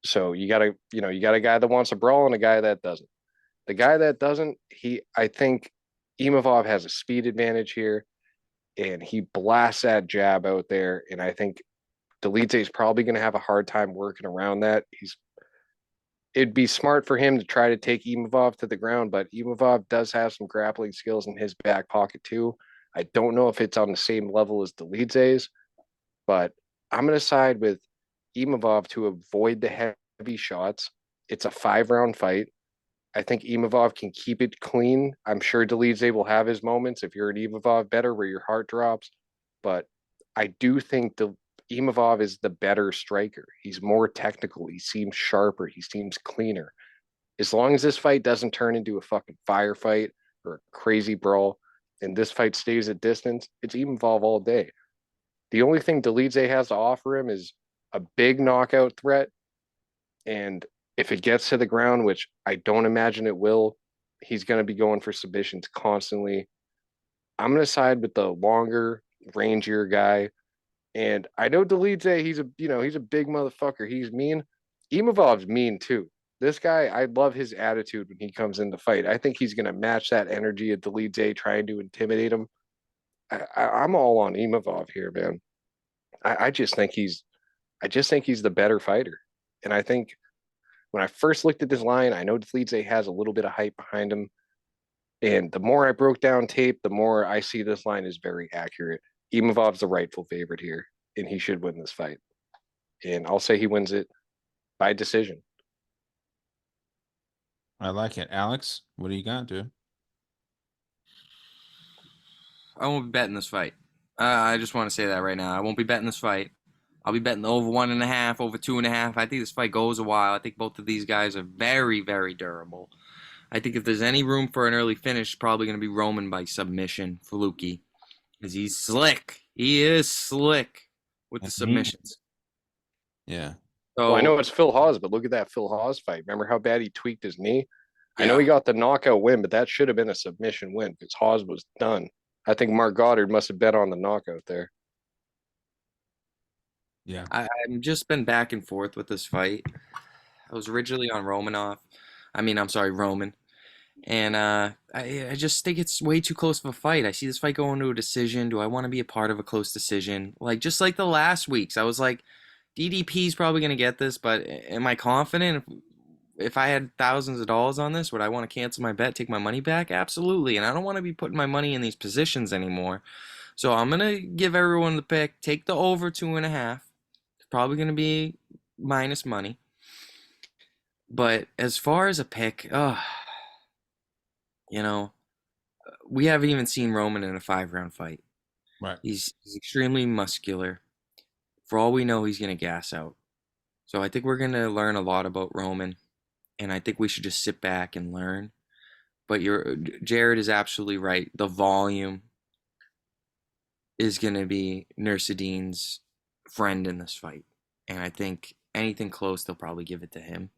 So you got a guy that wants a brawl and a guy that doesn't. The guy that doesn't, I think Imavov has a speed advantage here. and he blasts that jab out there. And I think Dolidze is probably going to have a hard time working around that. It'd be smart for him to try to take Imavov to the ground, but Imavov does have some grappling skills in his back pocket too. I don't know if it's on the same level as Dolidze's, but I'm going to side with Imavov to avoid the heavy shots. It's a 5-round fight. I think Imavov can keep it clean. I'm sure Dolidze will have his moments if you're an Imavov better where your heart drops, but I do think Imavov is the better striker. He's more technical. He seems sharper. He seems cleaner. As long as this fight doesn't turn into a fucking firefight or a crazy brawl, and this fight stays at distance, it's Imavov all day. The only thing Dolidze has to offer him is a big knockout threat. And if it gets to the ground, which I don't imagine it will, he's going to be going for submissions constantly. I'm going to side with the longer, rangier guy. And I know Dolidze, he's a big motherfucker. He's mean. Imavov's mean too. This guy, I love his attitude when he comes in the fight. I think he's going to match that energy of Dolidze trying to intimidate him. I'm all on Imavov here, man. I just think he's the better fighter. And I think when I first looked at this line, I know Dolidze has a little bit of hype behind him. And the more I broke down tape, the more I see this line is very accurate. Imavov's the rightful favorite here, and he should win this fight. And I'll say he wins it by decision. I like it. Alex, what do you got, dude? I won't be betting this fight. I just want to say that right now. I won't be betting this fight. I'll be betting over 1.5, over 2.5. I think this fight goes a while. I think both of these guys are very, very durable. I think if there's any room for an early finish, it's probably going to be Roman by submission for Lukey. Because he's slick. He is slick with the submissions. Yeah. So, Well, I know it's Phil Hawes, but look at that Phil Hawes fight. Remember how bad he tweaked his knee? yeah. I know he got the knockout win, but that should have been a submission win because Hawes was done. I think Mark Goddard must have bet on the knockout there. Yeah. I've just been back and forth with this fight. I was originally on Roman. And I just think it's way too close of a fight. I see this fight going to a decision. Do I want to be a part of a close decision? Just like the last weeks, I was like, DDP is probably going to get this, but am I confident? If I had thousands of dollars on this, would I want to cancel my bet, take my money back? Absolutely. And I don't want to be putting my money in these positions anymore. So I'm going to give everyone the pick. Take the over 2.5. It's probably going to be minus money. But as far as a pick, we haven't even seen Roman in a 5-round fight. Right. He's extremely muscular. For all we know, he's going to gas out. So I think we're going to learn a lot about Roman. And I think we should just sit back and learn. But Jared is absolutely right. The volume is going to be Nursedin's friend in this fight. And I think anything close, they'll probably give it to him.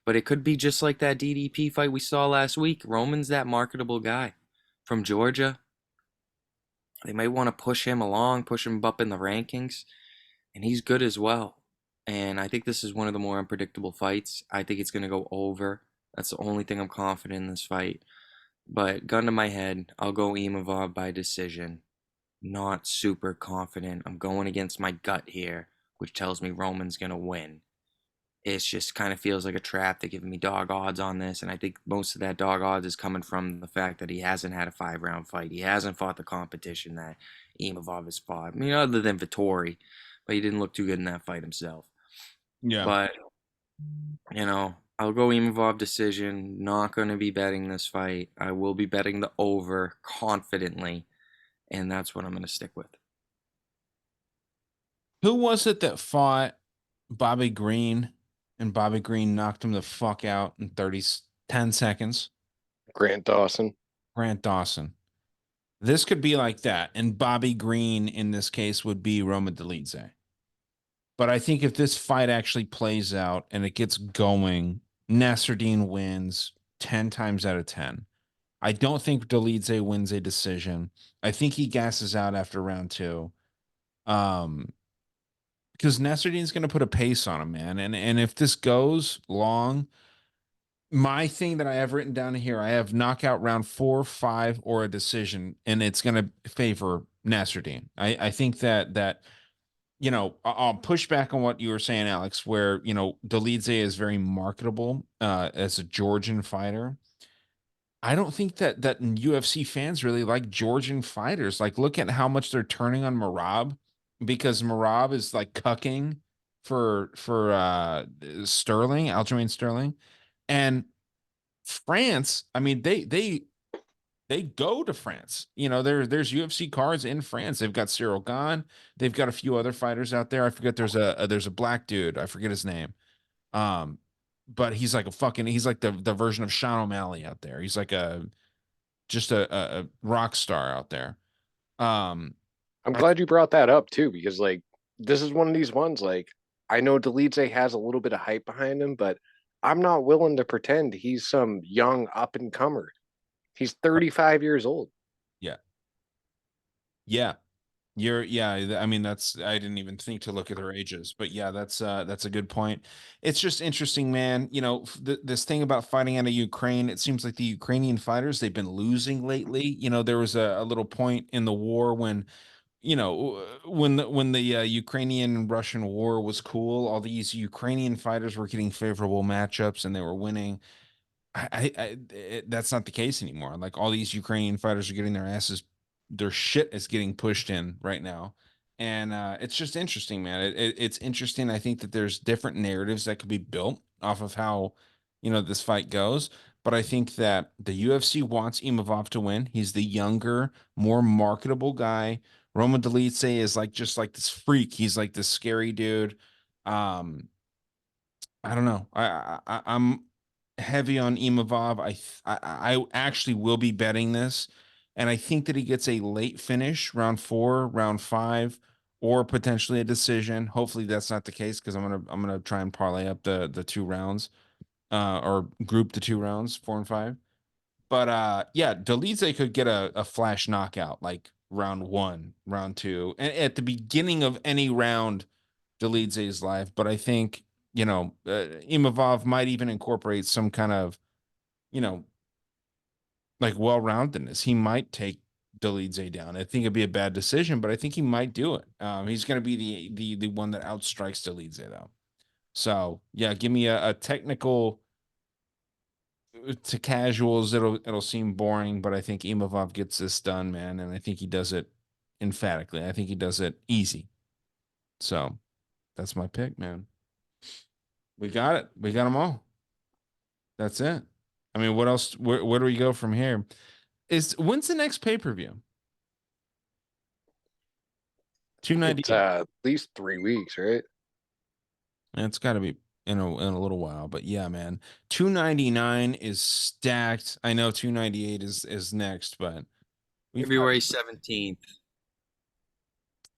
But it could be just like that DDP fight we saw last week. Roman's that marketable guy from Georgia. They might want to push him along, push him up in the rankings. And he's good as well. And I think this is one of the more unpredictable fights. I think it's going to go over. That's the only thing I'm confident in this fight. But gun to my head, I'll go Imavov by decision. Not super confident. I'm going against my gut here, which tells me Roman's going to win. It just kind of feels like a trap. They're giving me dog odds on this. And I think most of that dog odds is coming from the fact that he hasn't had a 5-round fight. He hasn't fought the competition that Imavov has fought. I mean, other than Vettori. But he didn't look too good in that fight himself. Yeah. But, I'll go Imavov decision. Not going to be betting this fight. I will be betting the over confidently. And that's what I'm going to stick with. Who was it that fought Bobby Green and Bobby Green knocked him the fuck out in 10 seconds? Grant Dawson. Grant Dawson. This could be like that. And Bobby Green in this case would be Roman Dolidze. But I think if this fight actually plays out and it gets going, Nasruddin wins 10 times out of 10. I don't think Dolidze wins a decision. I think he gasses out after round 2. Because Nasruddin's going to put a pace on him, man. And if this goes long, my thing that I have written down here, I have knockout round 4, 5, or a decision, and it's going to favor Nasruddin. I think that you know, I'll push back on what you were saying, Alex, where, you know, Dolidze is very marketable as a Georgian fighter. I don't think that UFC fans really like Georgian fighters. Like, look at how much they're turning on Marab, because Marab is like cucking for Sterling, Aljamain Sterling. And France, I mean, they go to France. You know, there's UFC cards in France. They've got Cyril Gane. They've got a few other fighters out there. I forget there's a black dude. I forget his name. Um, but he's like he's like the version of Sean O'Malley out there. He's like a rock star out there. Um, I'm I glad you brought that up too, because like this is one of these ones like I know Dolidze has a little bit of hype behind him, but I'm not willing to pretend he's some young up and comer. He's 35 years old. yeah, yeah. I mean, I didn't even think to look at their ages, but yeah, that's a good point. It's just interesting, man. You know, this thing about fighting out of Ukraine, it seems like the Ukrainian fighters, they've been losing lately. You know, there was a little point in the war when, you know, when the Ukrainian Russian war was cool, all these Ukrainian fighters were getting favorable matchups and they were winning. That's not the case anymore. Like, all these Ukrainian fighters are getting their shit is getting pushed in right now. And it's just interesting, man. It's interesting. I think that there's different narratives that could be built off of how, you know, this fight goes. But I think that the UFC wants Imavov to win. He's the younger, more marketable guy. Roman Dolidze is like just like this freak. He's like this scary dude. Um, I don't know. I'm heavy on Imavov. I actually will be betting this, and I think that he gets a late finish, round 4, round 5, or potentially a decision. Hopefully that's not the case, because I'm gonna try and parlay up the 2 rounds, or group the 2 rounds, 4 and 5. But yeah, Dolidze could get a flash knockout like round 1, round 2, and at the beginning of any round Dolidze's life. But I think, you know, Imavov might even incorporate some kind of, you know, like well-roundedness. He might take Dolidze down. I think it'd be a bad decision, but I think he might do it. He's going to be the one that outstrikes Dolidze though. So yeah, give me a technical to casuals. It'll seem boring, but I think Imavov gets this done, man, and I think he does it emphatically. I think he does it easy. So that's my pick, man. We got it. We got them all. That's it. I mean, what else? Where do we go from here? When's the next pay-per-view? It's 298. at least 3 weeks, right? It's got to be in a little while, but yeah, man. 299 is stacked. I know 298 is next, but we've got February 17th.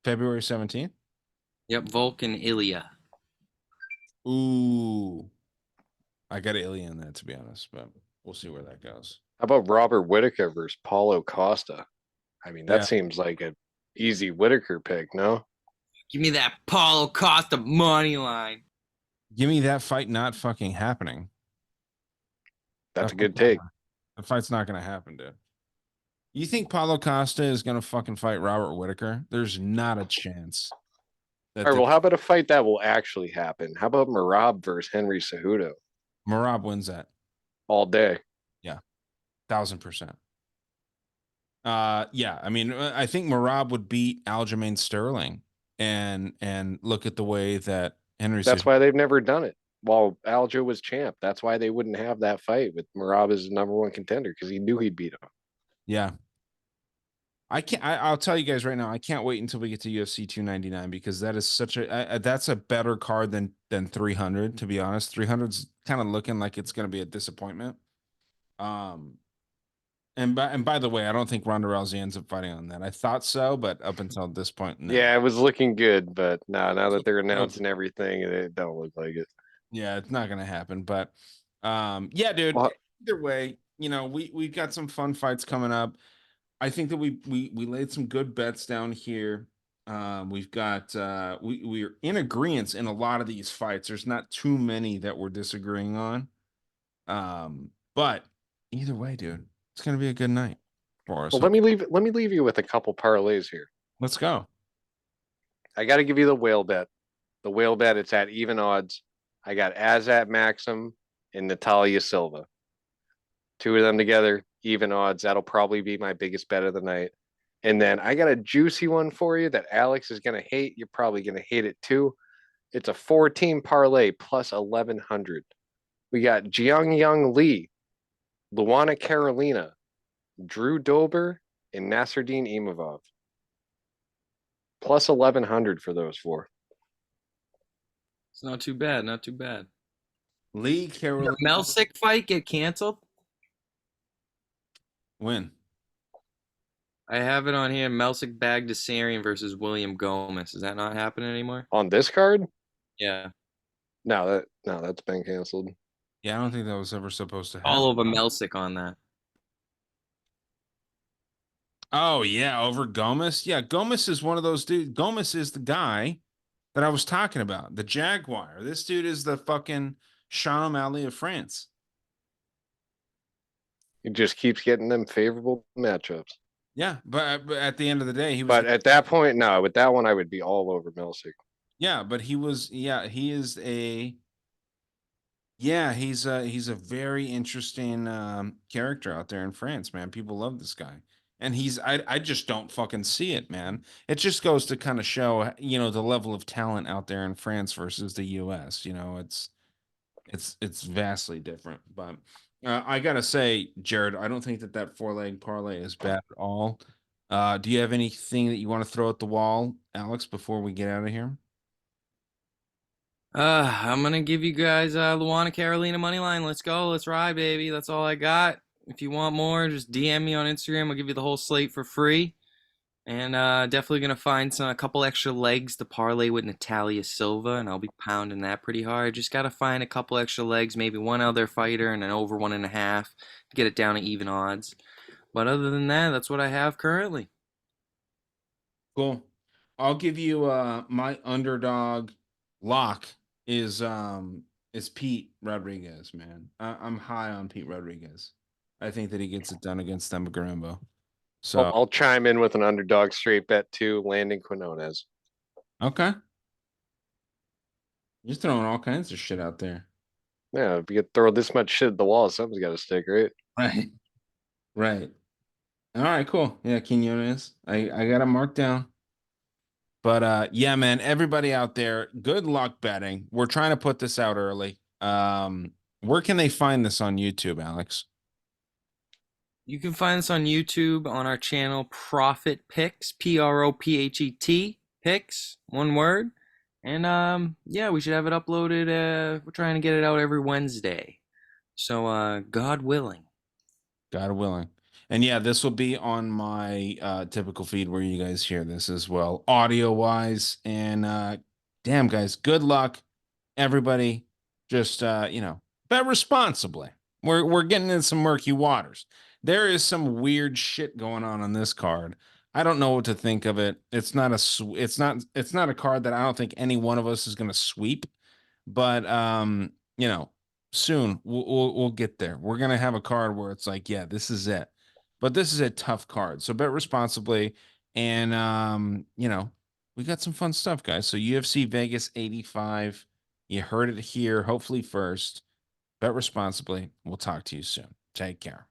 February 17th. Yep, Vulcan Ilya. Ooh, I got Ilya in that, to be honest, but we'll see where that goes. How about Robert Whitaker versus Paulo Costa? I mean, that Yeah, seems like an easy Whitaker pick, no? Give me that Paulo Costa money line. give me that fight not fucking happening. That's That a fight's good not take. gonna, the fight's not gonna happen, dude. You think Paulo Costa is gonna fucking fight Robert Whitaker? There's not a chance that All right, well, how about a fight that will actually happen? How about Marab versus Henry Cejudo Marab wins that. all day? Yeah, 1,000%. Yeah. I mean, I think Marab would beat Aljamain Sterling, and look at the way that Henry That's said. why they've never done it. While Aljo was champ, that's why they wouldn't have that fight with Marab as the #1 contender because he knew he'd beat him. Yeah, I can't. I'll tell you guys right now. I can't wait until we get to UFC 299, because that is such that's a better card than 300. To be honest, 300's kind of looking like it's going to be a disappointment. Um, and by the way, I don't think Ronda Rousey ends up fighting on that. I thought so, but up until this point, no. Yeah, it was looking good, but now that they're No. announcing everything, it don't look like it. Yeah, it's not gonna happen. But yeah, dude. Well, Either way, you know, we've got some fun fights coming up. I think that we laid some good bets down here. We've got we're in agreement in a lot of these fights. There's not too many that we're disagreeing on. But either way, dude, it's gonna be a good night for us. let me leave you with a couple parlays here. Let's go. I got to give you the whale bet. The whale bet, it's at even odds. I got Azat Maxim and Natalia Silva. Two of them together, even odds. That'll probably be my biggest bet of the night. And then I got a juicy one for you that Alex is going to hate. You're probably going to hate it too. It's a 4-team parlay plus 1,100. We got Jiang Yang Lee, Luana Carolina, Drew Dober, and Nasruddin Imavov. Plus 1,100 for those four. It's not too bad. Not too bad. Lee The Carolina. Melsick fight get canceled? Win. I have it on here. Melsick Bagdasarian versus William Gomez. Is that not happening anymore? On this card? Yeah. No, that's been canceled. Yeah, I don't think that was ever supposed to happen. All over Melsick on that. Oh yeah, over Gomez. Yeah, Gomez is one of those dudes. Gomez is the guy that I was talking about, the Jaguar. This dude is the fucking Sean O'Malley of France. He just keeps getting them favorable matchups. Yeah, but at the end of the day, he was. But at that point, no, with that one, I would be all over Melsick. Yeah, but he was. Yeah, he is a. Yeah, he's a very interesting character out there in France, man. People love this guy. And I just don't fucking see it, man. It just goes to kind of show, the level of talent out there in France versus the US. It's vastly different. But I gotta say, Jared, I don't think that 4-leg parlay is bad at all. Do you have anything that you want to throw at the wall, Alex, before we get out of here? I'm gonna give you guys Luana Carolina money line. Let's go. Let's ride, baby. That's all I got. If you want more, just DM me on Instagram. I'll give you the whole slate for free. And definitely gonna find a couple extra legs to parlay with Natalia Silva, and I'll be pounding that pretty hard. Just gotta find a couple extra legs, maybe one other fighter and an over 1.5 to get it down to even odds. But other than that, that's what I have currently. Cool. I'll give you my underdog lock is Pete Rodriguez, man. I'm high on Pete Rodriguez. I think that he gets it done against Demagarambo. So I'll chime in with an underdog straight bet too, Landon Quinones. okay. You're throwing all kinds of shit out there. Yeah, if you could throw this much shit at the wall, something's got to stick, right? Right. Right. All right, cool. Yeah, Quinones. I got it marked down. But yeah, man, everybody out there, good luck betting. We're trying to put this out early. Where can they find this on YouTube, Alex? You can find us on YouTube on our channel Profit Picks, Prophet Picks, one word. And yeah, we should have it uploaded. We're trying to get it out every Wednesday. So God willing. God willing. And yeah, this will be on my typical feed where you guys hear this as well, audio wise. And damn, guys, good luck, everybody. Just bet responsibly. We're getting in some murky waters. There is some weird shit going on this card. I don't know what to think of it. It's not a card that I don't think any one of us is going to sweep. But soon we'll get there. We're gonna have a card where it's like, yeah, this is it. But this is a tough card. So bet responsibly. And we got some fun stuff, guys. So UFC Vegas 85. You heard it here, hopefully first. Bet responsibly. We'll talk to you soon. Take care.